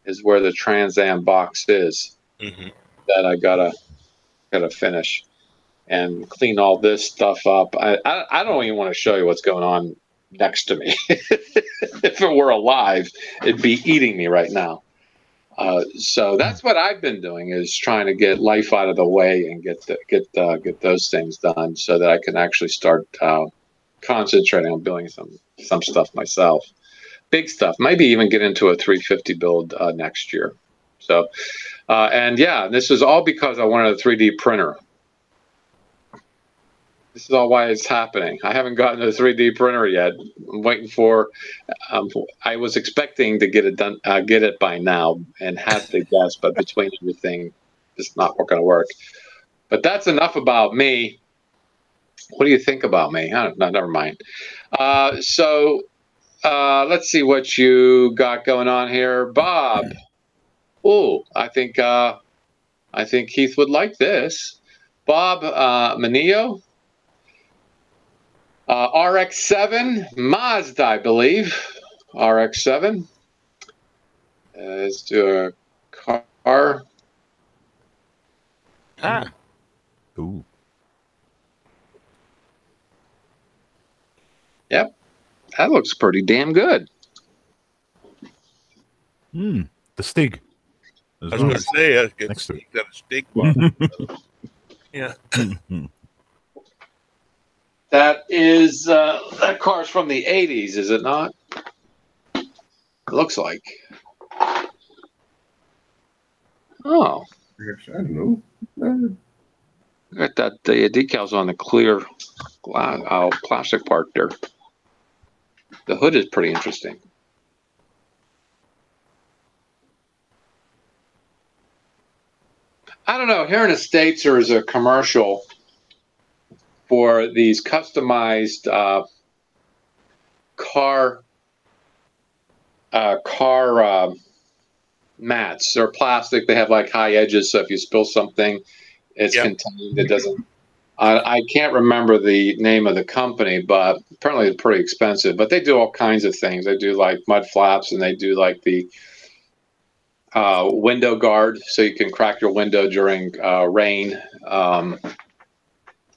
is where the Trans Am box is. That I gotta finish and clean all this stuff up. I don't even want to show you what's going on next to me. If it were alive, it'd be eating me right now. So that's what I've been doing, is trying to get life out of the way and get those things done, so that I can actually start concentrating on building some stuff myself. Big stuff. Maybe even get into a 350 build next year. So, and yeah, this is all because I wanted a 3D printer. This is all why it's happening. I haven't gotten a 3D printer yet. I'm waiting for. I was expecting to get it done, get it by now, and had the guess, but between everything, it's not going to work. But that's enough about me. What do you think about me? No, never mind. So let's see what you got going on here, Bob. Oh, I think Keith would like this. Bob Manillo. RX-7 Mazda, I believe. RX-7. Let's do a car. Ooh. Yep. That looks pretty damn good. The Stig. I was going to say, I got a Stig one. Yeah. That is, that car's from the 80s, is it not? It looks like. Oh. I don't know. Got that the decals on the clear plastic part there. The hood is pretty interesting. I don't know. Here in the States, there is a commercial for these customized car mats. They're plastic. They have like high edges, so if you spill something, it's contained. It doesn't. I can't remember the name of the company, but apparently it's pretty expensive. But they do all kinds of things. They do like mud flaps, and they do like the window guard, so you can crack your window during rain.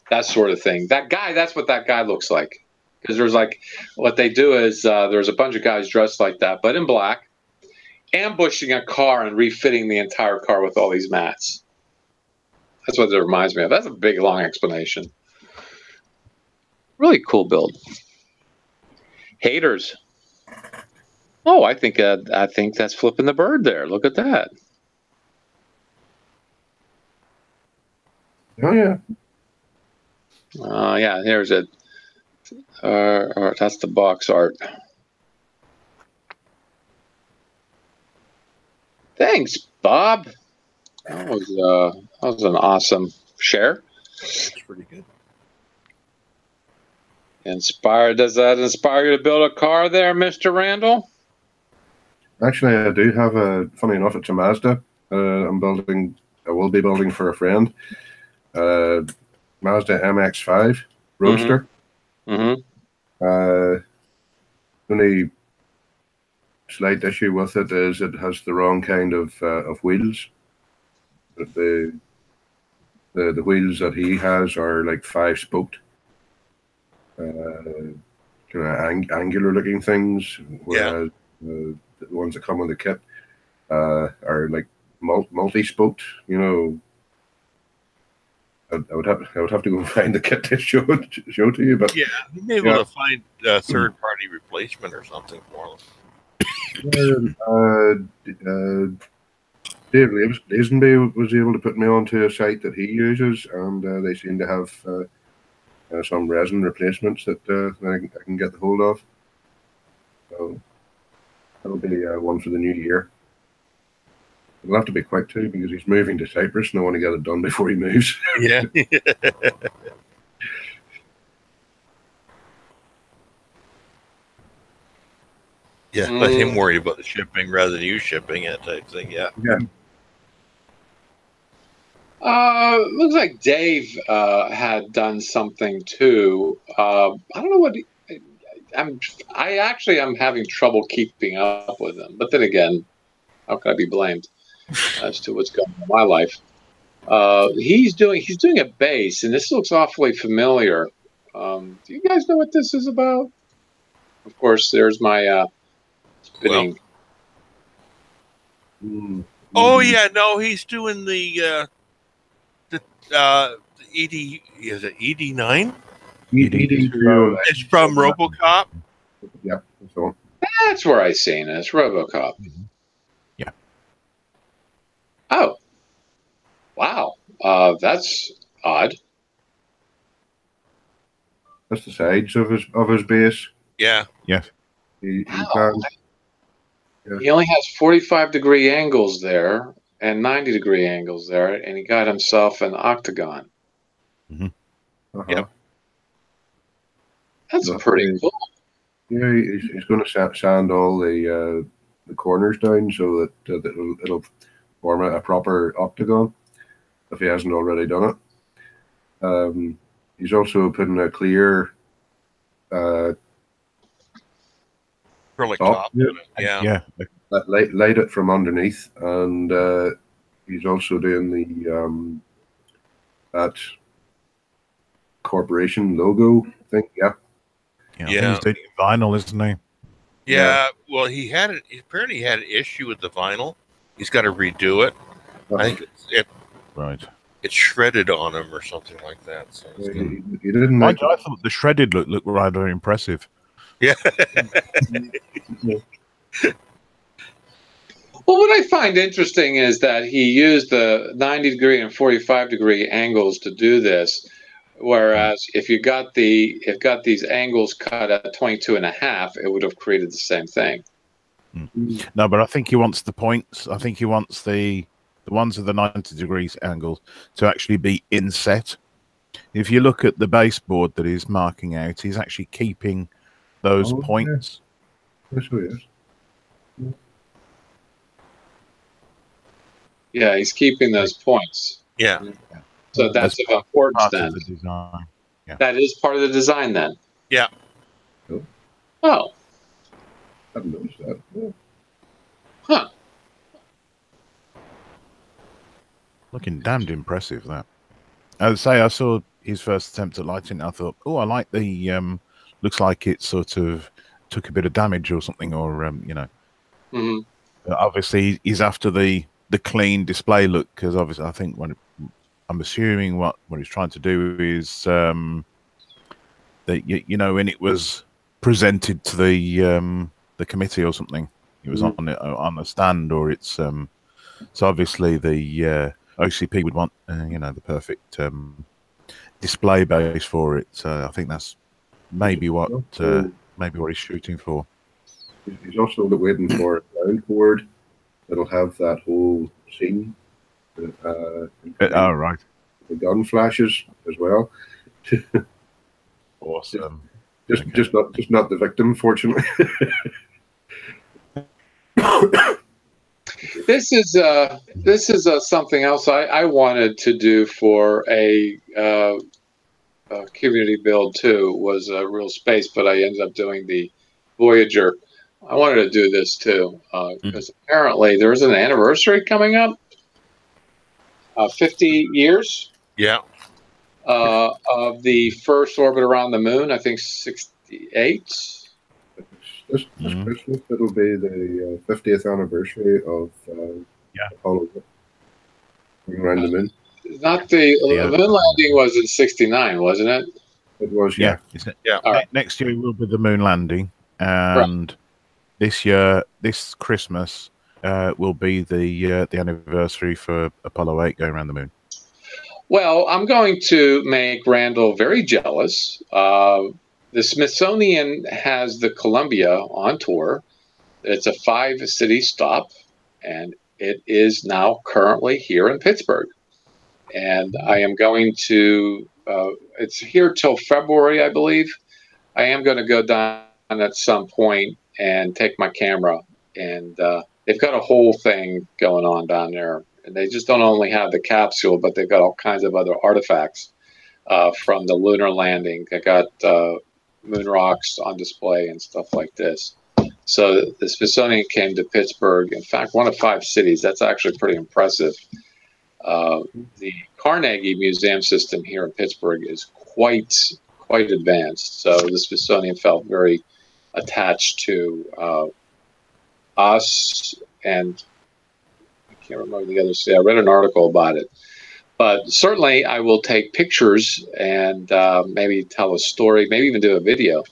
That sort of thing. That guy, that's what that guy looks like. Because there's like, what they do is there's a bunch of guys dressed like that, but in black, ambushing a car and refitting the entire car with all these mats. That's what it reminds me of. That's a big, long explanation. Really cool build. Haters. Oh, I think that's flipping the bird there. Look at that. Oh, yeah. Yeah, here's it. That's the box art. Thanks, Bob. That was an awesome share. That's pretty good. Does that inspire you to build a car there, Mr. Randall? Actually, I do have funny enough, it's a Mazda. I will be building for a friend. Mazda MX-5 Roadster. Only slight issue with it is it has the wrong kind of wheels. The wheels that he has are like 5-spoked, kind of angular looking things, whereas the ones that come with the kit are like multi-spoked. You know, I would have to go and find the kit to show to you, but yeah, you may be able to find a third-party replacement or something for them. Dave Lazenby was able to put me onto a site that he uses, and they seem to have some resin replacements that I can get the hold of. So that'll be one for the new year. It'll have to be quick too, because he's moving to Cyprus, and I want to get it done before he moves. Yeah. Yeah, let him worry about the shipping rather than you shipping it, type thing. Yeah. Yeah. Looks like Dave had done something too. I don't know what I'm having trouble keeping up with him. But then again, how can I be blamed as to what's going on in my life? He's doing a bass, and this looks awfully familiar. Do you guys know what this is about? Of course, there's my spinning. Oh yeah, no, he's doing the 80. Is it 89? It's from RoboCop. Yeah, so That's where I seen it. It's RoboCop. Yeah. Oh, wow. That's odd. that's the sides of his base. Yeah. Yes. He only has 45-degree angles there and 90-degree angles there, and he got himself an octagon. Yep. That's pretty cool. Yeah, he's going to sand all the corners down so that it'll form a proper octagon, if he hasn't already done it. He's also putting a clear Acrylic top. Yeah. light it from underneath, and he's also doing the that corporation logo thing. Yeah. Yeah. He's doing vinyl, isn't he? Yeah. Well, he apparently had an issue with the vinyl. He's got to redo it. I think it's shredded on him or something like that. So he didn't. I thought the shredded looked rather impressive. Yeah. Well, what I find interesting is that he used the 90-degree and 45-degree angles to do this, whereas if you got these angles cut at 22.5, it would have created the same thing. No, but I think he wants the points. I think he wants the ones of the 90 degrees angles to actually be inset. If you look at the baseboard that he's marking out, he's actually keeping those points. Yes, he is. Yeah, he's keeping those points. Yeah. So that's of importance then. Of the design. Yeah. That is part of the design then. Yeah. Cool. Oh. I haven't noticed that. Yeah. Huh. Looking damned impressive, that. I'd say I saw his first attempt at lighting. I thought, oh, I like the looks like it sort of took a bit of damage or something, or obviously he's after the clean display look, because obviously I think I'm assuming what he's trying to do is that when it was presented to the committee or something, it was on a stand, or it's so obviously the OCP would want the perfect display base for it. So I think that's maybe what he's shooting for. He's also waiting for a ground board that'll have that whole scene. Right. The gun flashes as well. Awesome. Just not the victim, fortunately. This is something else I wanted to do for a community build too was real space, but I ended up doing the Voyager. I wanted to do this too because apparently there's an anniversary coming up, 50 years. Yeah. Of the first orbit around the moon. I think 68. This Christmas, it'll be the 50th anniversary of Apollo around the moon. Not the moon landing was in 69, wasn't it? It was, Yeah. Right. Next year will be the moon landing, and this Christmas will be the anniversary for Apollo 8 going around the moon. Well, I'm going to make Randall very jealous. The Smithsonian has the Columbia on tour. It's a 5-city stop, and it is now currently here in Pittsburgh. And I am going to, it's here till February, I believe. I am going to go down at some point and take my camera. And they've got a whole thing going on down there. And they just don't only have the capsule, but they've got all kinds of other artifacts from the lunar landing. They got moon rocks on display and stuff like this. So the Smithsonian came to Pittsburgh. In fact, one of 5 cities. That's actually pretty impressive. The Carnegie Museum system here in Pittsburgh is quite advanced. So the Smithsonian felt very attached to us, and I can't remember the other city. I read an article about it. But certainly I will take pictures and maybe tell a story, maybe even do a video.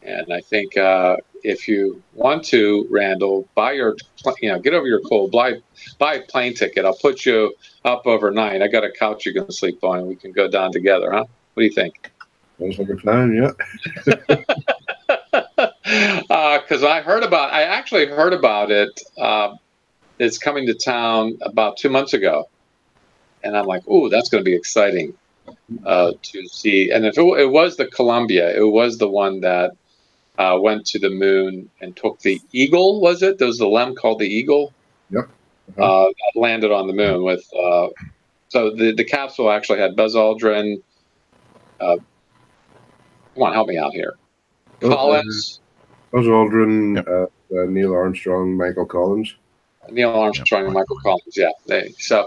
And I think if you want to, Randall, get over your cold, buy a plane ticket. I'll put you up overnight. I got a couch you can sleep on, and we can go down together, huh? What do you think? Sounds like a plan, yeah. Because I actually heard about it. It's coming to town about 2 months ago. And I'm like, ooh, that's going to be exciting to see. And if it was the Columbia, it was the one that went to the moon and took the Eagle, was it? There was the LEM called the Eagle. Yep. That landed on the moon with. So the capsule actually had Buzz Aldrin. Come on, help me out here. Collins. Buzz Aldrin, Neil Armstrong, Michael Collins. Neil Armstrong and Michael Collins, yeah. So,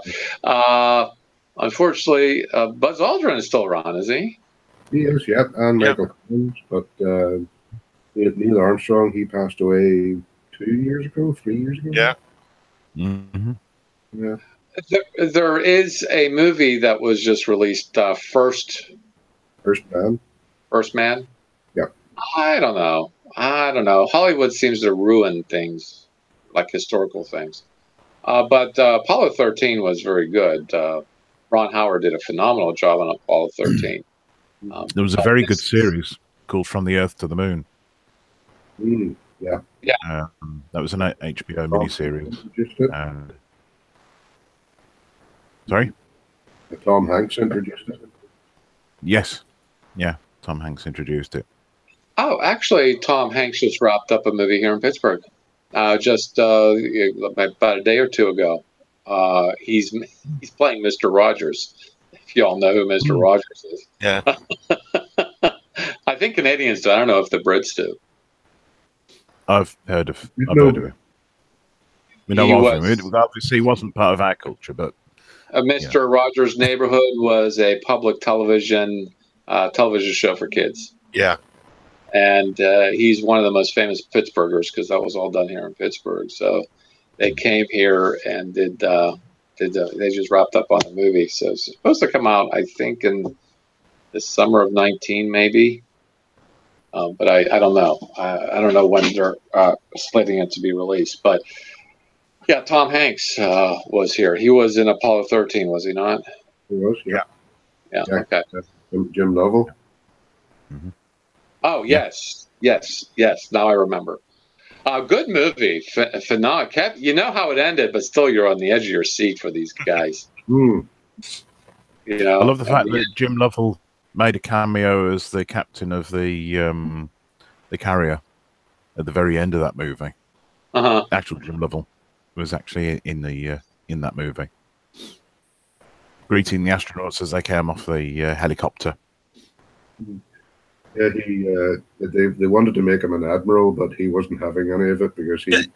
unfortunately, Buzz Aldrin is still around, is he? He is, yeah, and Michael Collins. But Neil Armstrong, he passed away 3 years ago. Yeah. Mm-hmm. Yeah. There is a movie that was just released, First Man. First Man? Yeah. I don't know. Hollywood seems to ruin things, like historical things. But Apollo 13 was very good. Ron Howard did a phenomenal job on Apollo 13. There was a very good series called From the Earth to the Moon. Yeah. That was an HBO miniseries. Sorry? Tom Hanks introduced it. Yes. Yeah, Tom Hanks introduced it. Oh, actually, Tom Hanks just wrapped up a movie here in Pittsburgh. Just about a day or two ago. He's playing Mr. Rogers. If you all know who Mr. Rogers is. Yeah. I think Canadians do. I don't know if the Brits do. I've heard of him. We know of him. Obviously, he wasn't part of our culture, but Mr. Rogers' Neighborhood was a public television show for kids. Yeah. And he's one of the most famous Pittsburghers because that was all done here in Pittsburgh. So they came here and they just wrapped up on the movie. So it's supposed to come out, I think, in the summer of 19, maybe. But I don't know. I don't know when they're slating it to be released. But yeah, Tom Hanks was here. He was in Apollo 13, was he not? He was, yeah. Yeah. Okay. Jim Lovell. Mm-hmm. Oh, yes. Now I remember. Good movie. Phenomenal. You know how it ended, but still you're on the edge of your seat for these guys. You know, I love the fact that Jim Lovell made a cameo as the captain of the carrier at the very end of that movie. Actual Jim Lovell was actually in that movie, greeting the astronauts as they came off the helicopter. Yeah, they wanted to make him an admiral, but he wasn't having any of it because he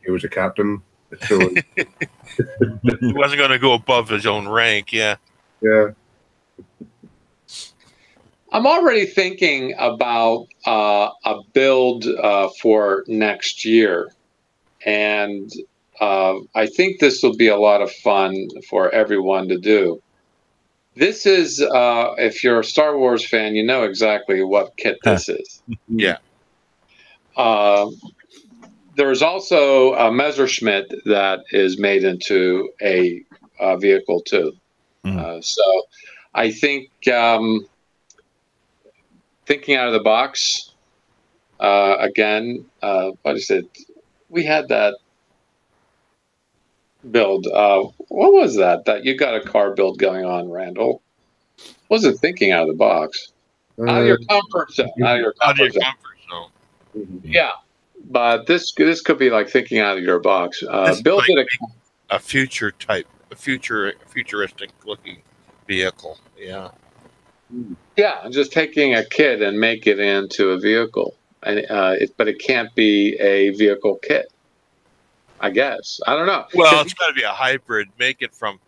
was a captain. So He wasn't going to go above his own rank. Yeah. yeah, I'm already thinking about a build for next year, and I think this will be a lot of fun for everyone to do. This is, if you're a Star Wars fan, you know exactly what kit this is. Yeah. Uh, there's also a Messerschmitt that is made into a vehicle too. So I think thinking out of the box again. What is it? We had that build. What was that? That you got a car build going on, Randall? Wasn't thinking out of the box. Out of your comfort zone. Out of your Out of your comfort zone. comfort zone. Yeah, but this could be like thinking out of your box. This is Build like it. a futuristic looking vehicle. Yeah. Yeah, just taking a kit and make it into a vehicle, and but it can't be a vehicle kit. I guess I don't know. Well, it's got to be a hybrid. Make it from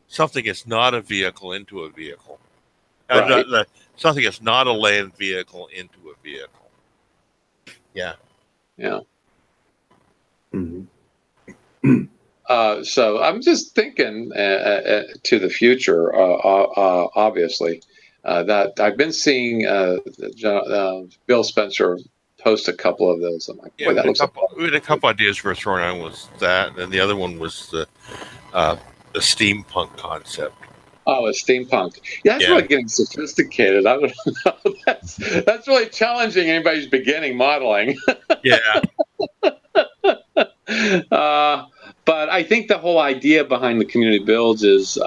something that's not a vehicle into a vehicle. Right. Something that's not a land vehicle into a vehicle. Yeah. Yeah. Mm-hmm. So I'm just thinking to the future. Obviously, that I've been seeing Bill Spencer post a couple of those. I'm like, boy, that looks. We had a couple ideas we were throwing out. Was that, and the other one was the steampunk concept. Oh, a steampunk. Yeah, that's really getting sophisticated. I don't know. That's really challenging anybody's beginning modeling. Yeah. But I think the whole idea behind the community builds is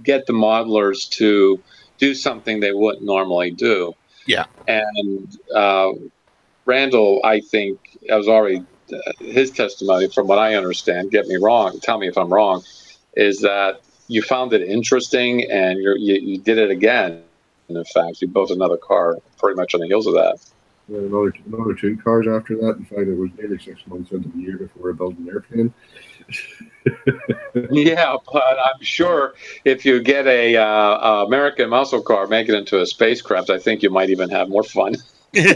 get the modelers to do something they wouldn't normally do. Yeah. And Randall, I think, was already his testimony, from what I understand, get me wrong, tell me if I'm wrong, is that you found it interesting and you did it again. And in fact, you built another car pretty much on the heels of that. Yeah, another two cars after that. In fact, it was nearly 6 months into the year before I built an airplane. Yeah, but I'm sure if you get a American muscle car, make it into a spacecraft, I think you might even have more fun. Yeah.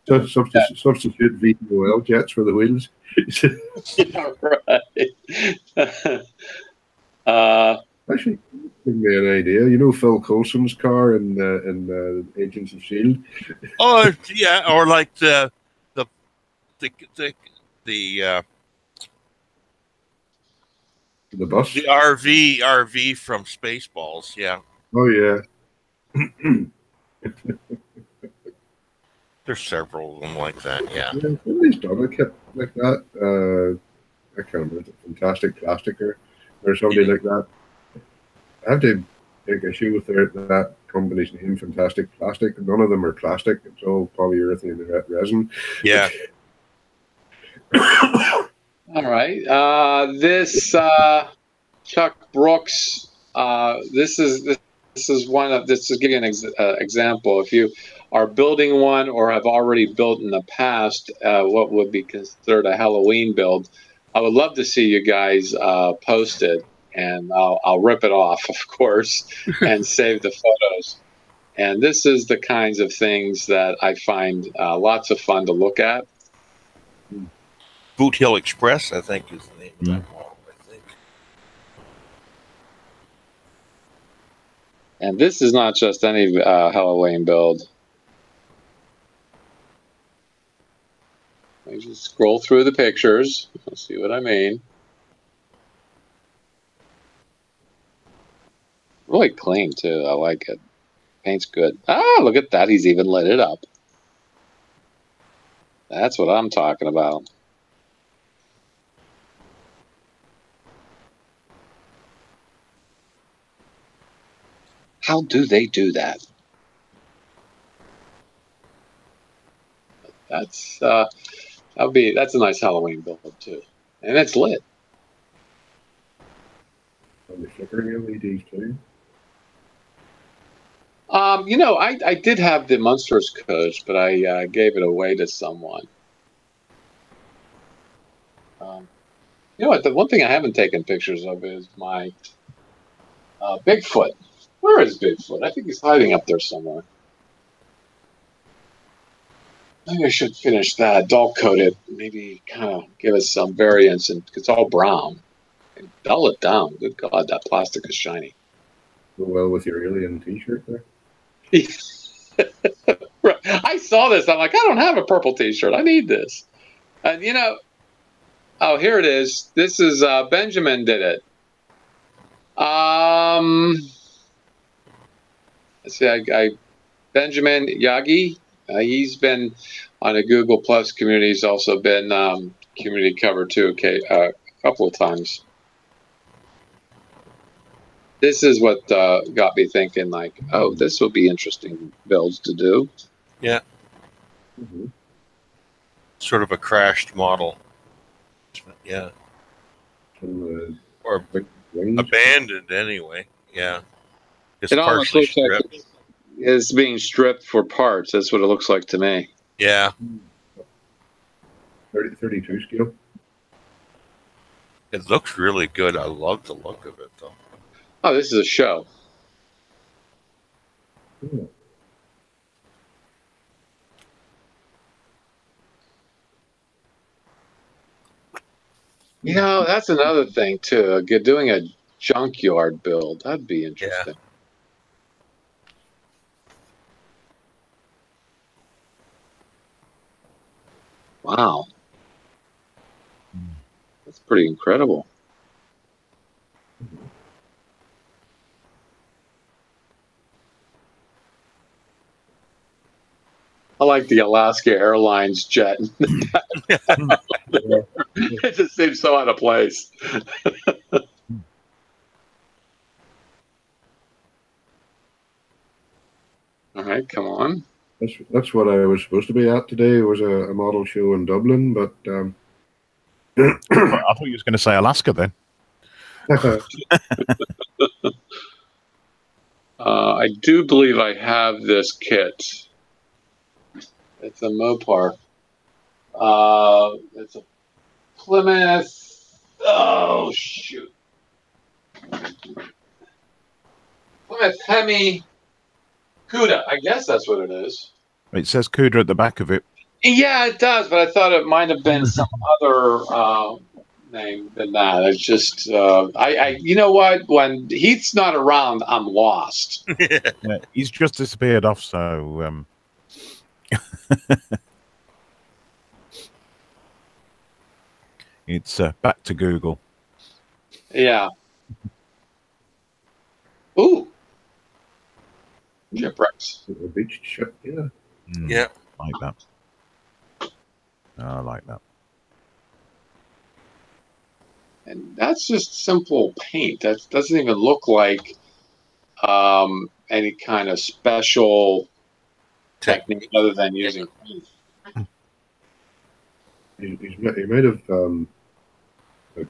Substitute VOL jets for the wheels. Right. Actually, give me an idea. You know Phil Coulson's car in Agents of S.H.I.E.L.D.? Oh yeah, or like the bus, the RV from Spaceballs. Yeah. Oh yeah. There's several of them like that. Yeah. Somebody's done a kit like that. I can't remember. Fantastic Plasticer or somebody like that. I have to take issue with that company's name, Fantastic Plastic. None of them are plastic. It's all polyurethane resin. Yeah. All right. This Chuck Brooks. This is one of. This is giving an example. If you are building one or have already built in the past, what would be considered a Halloween build, I would love to see you guys post it, and I'll rip it off, of course, and save the photos. And this is the kinds of things that I find lots of fun to look at. Boot Hill Express, I think, is the name of that model, I think. And this is not just any Halloween build. Let me just scroll through the pictures. You'll see what I mean. Really clean, too. I like it. Paint's good. Ah, look at that. He's even lit it up. That's what I'm talking about. How do they do that? That's that's a nice Halloween build too, and it's lit. And the flickering LEDs too. I did have the Munsters coach, but I gave it away to someone. You know what? The one thing I haven't taken pictures of is my Bigfoot. Where is Bigfoot? I think he's hiding up there somewhere. Maybe I should finish that, dull coat it, maybe kind of give us some variance, and it's all brown. And dull it down. Good God, that plastic is shiny. Go well with your alien T-shirt there. I saw this. I'm like, I don't have a purple T-shirt. I need this. And oh, here it is. This is Benjamin did it. Let's see. Benjamin Yagi. He's been on a Google Plus community. He's also been community cover too. Okay, a couple of times. This is what got me thinking, like, oh, this will be interesting builds to do. Yeah. Mm-hmm. Sort of a crashed model. Yeah. Or abandoned anyway. Yeah. It's it almost looks like it's being stripped for parts. That's what it looks like to me. Yeah. 32 scale. It looks really good. I love the look of it, though. Oh, this is a show. Cool. That's another thing too. Doing a junkyard build, that'd be interesting. Yeah. Wow. That's pretty incredible. I like the Alaska Airlines jet. It just seems so out of place. All right, come on. That's what I was supposed to be at today. It was a model show in Dublin, but I thought you was going to say Alaska then. I do believe I have this kit. It's a Mopar. It's a Plymouth. Oh, shoot. Plymouth Hemi Cuda. I guess that's what it is. It says Cuda at the back of it. Yeah, it does, but I thought it might have been some other name than that. It's just, you know what? When Heath's not around, I'm lost. Yeah, he's just disappeared off, so... It's back to Google. Yeah. Ooh. Shipwrecks. A beach ship, yeah. Yeah. Like that. I like that. And that's just simple paint. That doesn't even look like any kind of special technique other than using paint. He might have like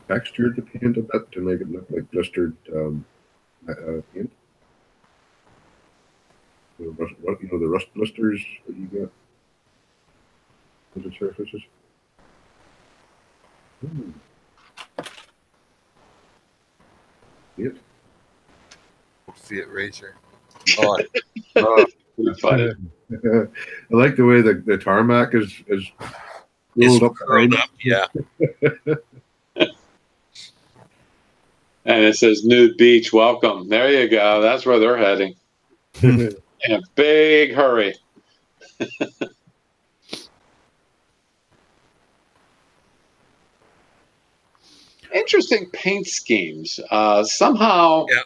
textured the paint a bit to make it look like blistered paint. The rust blisters that you get on the surfaces. It. See it, Razor. Funny. I like the way the tarmac is rolled up. Curled up, yeah. And it says nude beach, welcome. There you go. That's where they're heading. In a big hurry. Interesting paint schemes. Somehow. Yeah.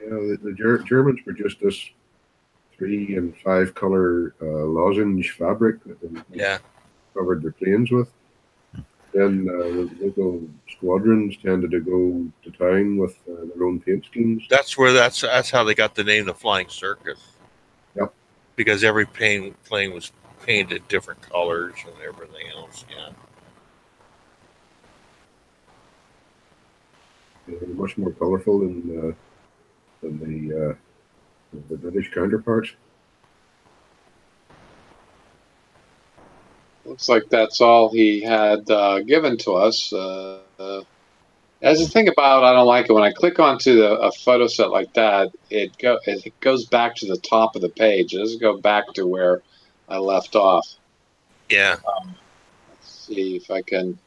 The Germans produced this 3 and 5 color lozenge fabric that they covered their planes with. Then the local squadrons tended to go to town with their own paint schemes. That's how they got the name the Flying Circus. Yep. Because every plane was painted different colors and everything else. Yeah. They're much more colourful than the British counterparts. Looks like that's all he had given to us. As the thing about, I don't like it when I click onto a photo set like that. It goes back to the top of the page. It doesn't go back to where I left off. Yeah. Let's see if I can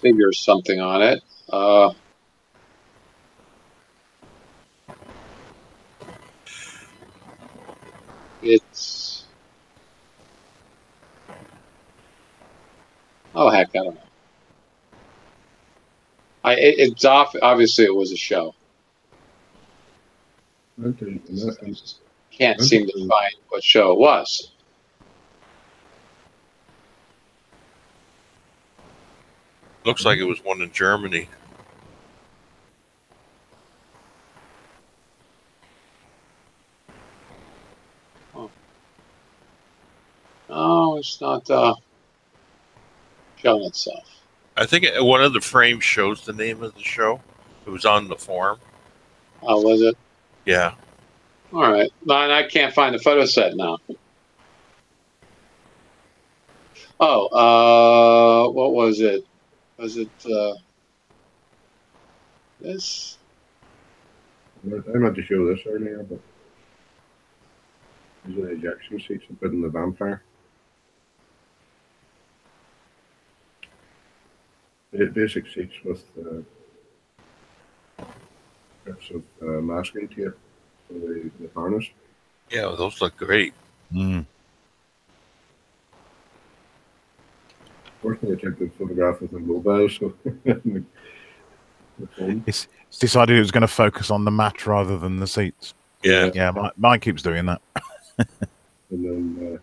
figure something on it. It's heck, I don't know. It's obviously it was a show. Can't seem to find what show it was. Looks like it was one in Germany. Oh, it's not showing itself. I think one of the frames shows the name of the show. It was on the form. Oh, was it? Yeah. All right. No, and I can't find the photo set now. Oh, what was it? Was it this? I meant to show this earlier, but these are the ejection seats I put in the vampire. Basic seats with strips of masking tape for the harness. Yeah, those look great. Mm. Fortunately, I took the photograph with a mobile, so the phone. It's decided it was going to focus on the mat rather than the seats. Yeah. Yeah, mine keeps doing that. And then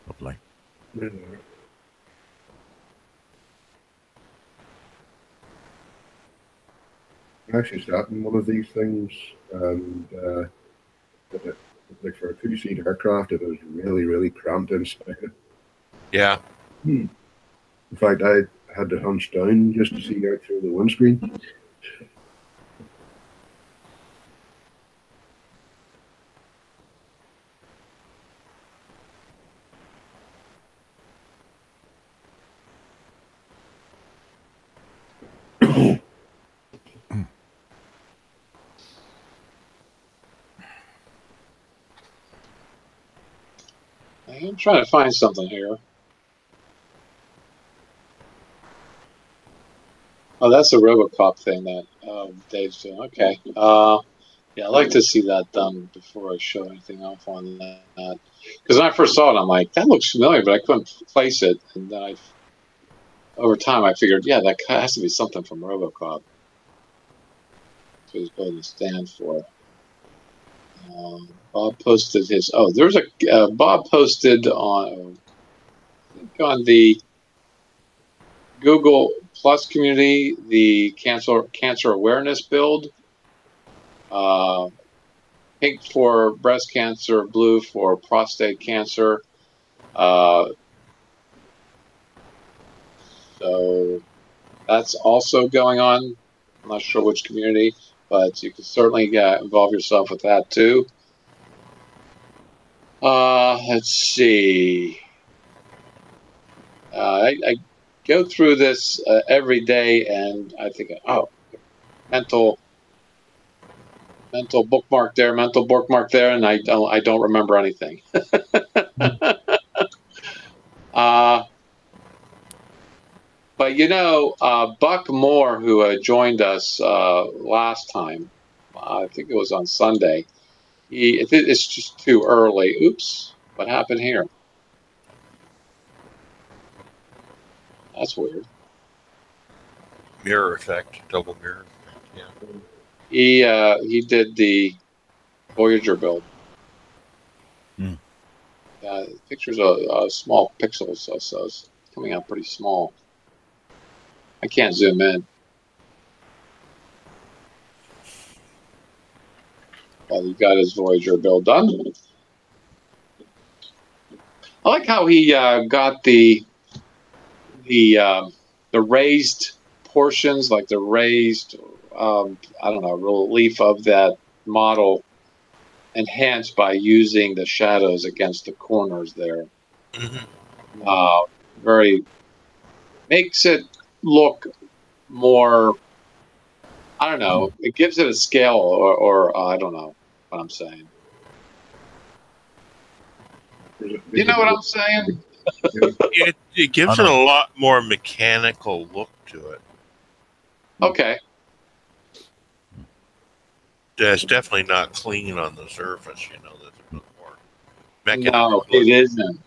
Lovely. I actually sat in one of these things, and like for a two-seat aircraft, it was really, really cramped inside. Yeah. In fact, I had to hunch down just to see out through the windscreen. I'm trying to find something here. Oh, that's a RoboCop thing that Dave's doing. Okay. Yeah, I'd like to see that done before I show anything off on that. Because when I first saw it, I'm like, that looks familiar, but I couldn't place it. And then over time, I figured, yeah, that has to be something from RoboCop. That's what he's building the stand for. Bob posted his. Oh, there's a Bob posted on the Google Plus community the cancer awareness build. Pink for breast cancer, blue for prostate cancer. So that's also going on. I'm not sure which community, but you can certainly involve yourself with that too. Let's see. I go through this every day, and I think, oh, mental bookmark there, mental bookmark there, and I don't remember anything. But you know, Buck Moore, who joined us last time, I think it was on Sunday. It's just too early. Oops, what happened here? That's weird. Mirror effect, double mirror effect. Yeah. He did the Voyager build. Mm. Pictures are small pixels, so it's coming out pretty small. I can't zoom in. Well, he got his Voyager build done. I like how he got the the raised portions, like the raised, I don't know, relief of that model enhanced by using the shadows against the corners there. Very makes it look more, I don't know, it gives it a scale, or I don't know what I'm saying. You know what I'm saying? It gives it a lot more mechanical look to it. Okay. It's definitely not clean on the surface, you know. There's a bit more mechanical. No, it isn't.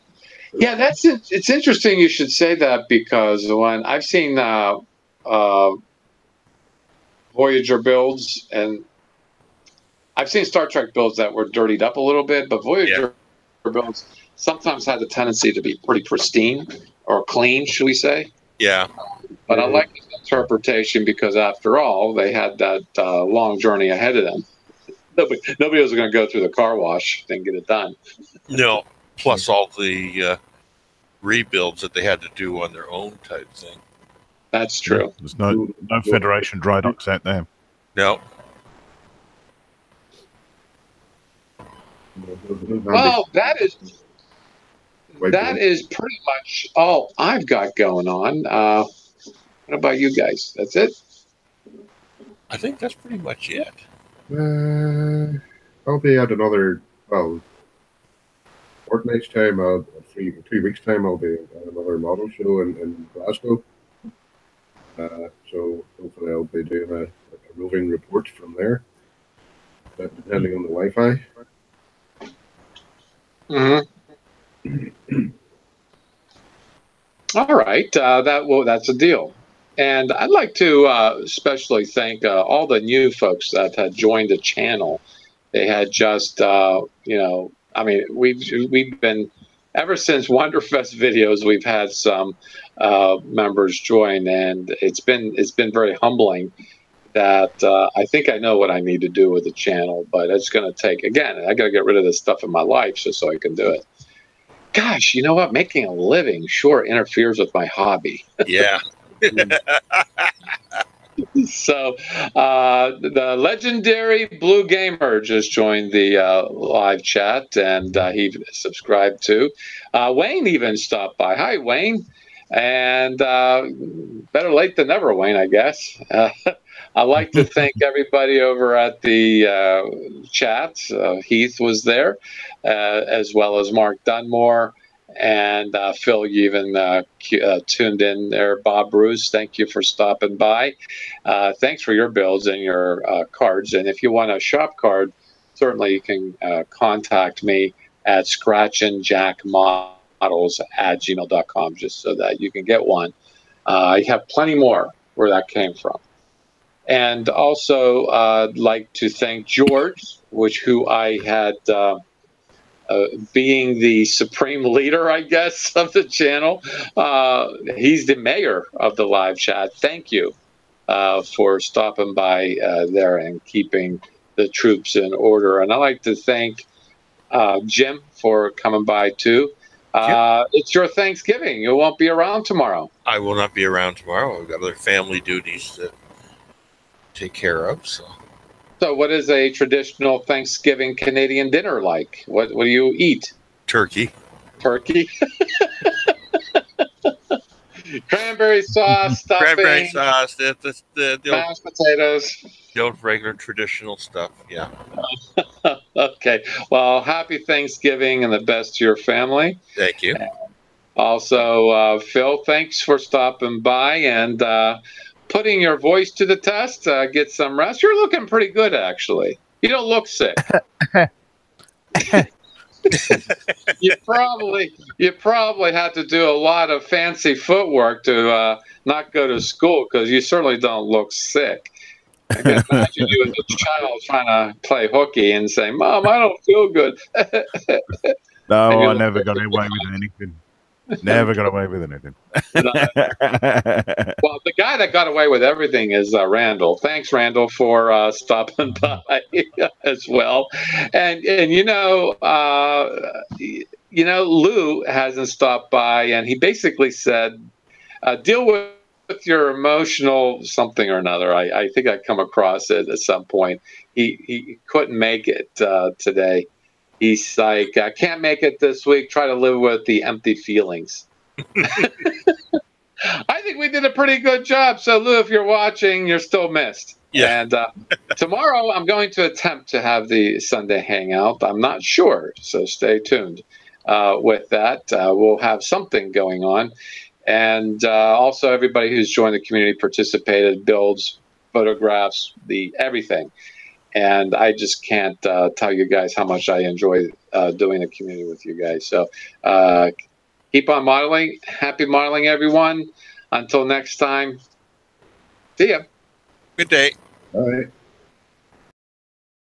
Yeah, that's it. It's interesting you should say that, because when I've seen Voyager builds, and I've seen Star Trek builds that were dirtied up a little bit, but Voyager builds sometimes had the tendency to be pretty pristine or clean, should we say? Yeah. But I like this interpretation because, after all, they had that long journey ahead of them. Nobody was going to go through the car wash and get it done. No, plus all the rebuilds that they had to do on their own type thing. That's true. There's no Federation dry docks out there. No. Well, that is pretty much all I've got going on. What about you guys? That's it? I think that's pretty much it. I'll be at another, fortnight's time, 3 weeks' time, I'll be at another model show in Glasgow. So hopefully I'll be doing a roving report from there, depending on the Wi-Fi. All right, that's a deal. And I'd like to especially thank all the new folks that had joined the channel. They had just, I mean, we've been, ever since Wonderfest videos, we've had some members join, and it's been very humbling that I think I know what I need to do with the channel, but it's going to take, again, I got to get rid of this stuff in my life just so I can do it. Gosh, you know what? Making a living sure interferes with my hobby. Yeah. So the legendary Blue Gamer just joined the live chat, and he subscribed too. Wayne even stopped by. Hi, Wayne. And better late than never, Wayne, I guess. I'd like to thank everybody over at the chat. Heath was there, as well as Mark Dunmore. And Phil, you even tuned in there. Bob Bruce, thank you for stopping by. Thanks for your builds and your cards. And if you want a shop card, certainly you can contact me at scratchandjackmodels@gmail.com, just so that you can get one. I have plenty more where that came from. And also, I'd like to thank George, who I had... being the supreme leader, I guess, of the channel. He's the mayor of the live chat. Thank you for stopping by there and keeping the troops in order. And I'd like to thank Jim for coming by, too. It's your Thanksgiving. You won't be around tomorrow. I will not be around tomorrow. I've got other family duties to take care of, So what is a traditional Thanksgiving Canadian dinner like? What do you eat? Turkey. Turkey? Cranberry sauce, stuffing. Cranberry sauce. The mashed potatoes. The old regular traditional stuff, yeah. Okay. Well, happy Thanksgiving and the best to your family. Thank you. Also, Phil, thanks for stopping by and putting your voice to the test. Get some rest. You're looking pretty good, actually. You don't look sick. You probably had to do a lot of fancy footwork to not go to school, because you certainly don't look sick. I can imagine you as a child trying to play hooky and say, "Mom, I don't feel good." No, I never got away with anything. Never got away with anything. Well, the guy that got away with everything is Randall. Thanks, Randall, for stopping by as well. And Lou hasn't stopped by, and he basically said, deal with with your emotional something or another. I think I come across it at some point. He couldn't make it today. He's like, I can't make it this week. Try to live with the empty feelings. I think we did a pretty good job. So, Lou, if you're watching, you're still missed. Yeah. And tomorrow, I'm going to attempt to have the Sunday hangout. I'm not sure, so stay tuned with that. We'll have something going on. And also, everybody who's joined the community participated, builds, photographs, everything. And I just can't tell you guys how much I enjoy doing the community with you guys. So keep on modeling. Happy modeling, everyone. Until next time, see ya. Good day. All right.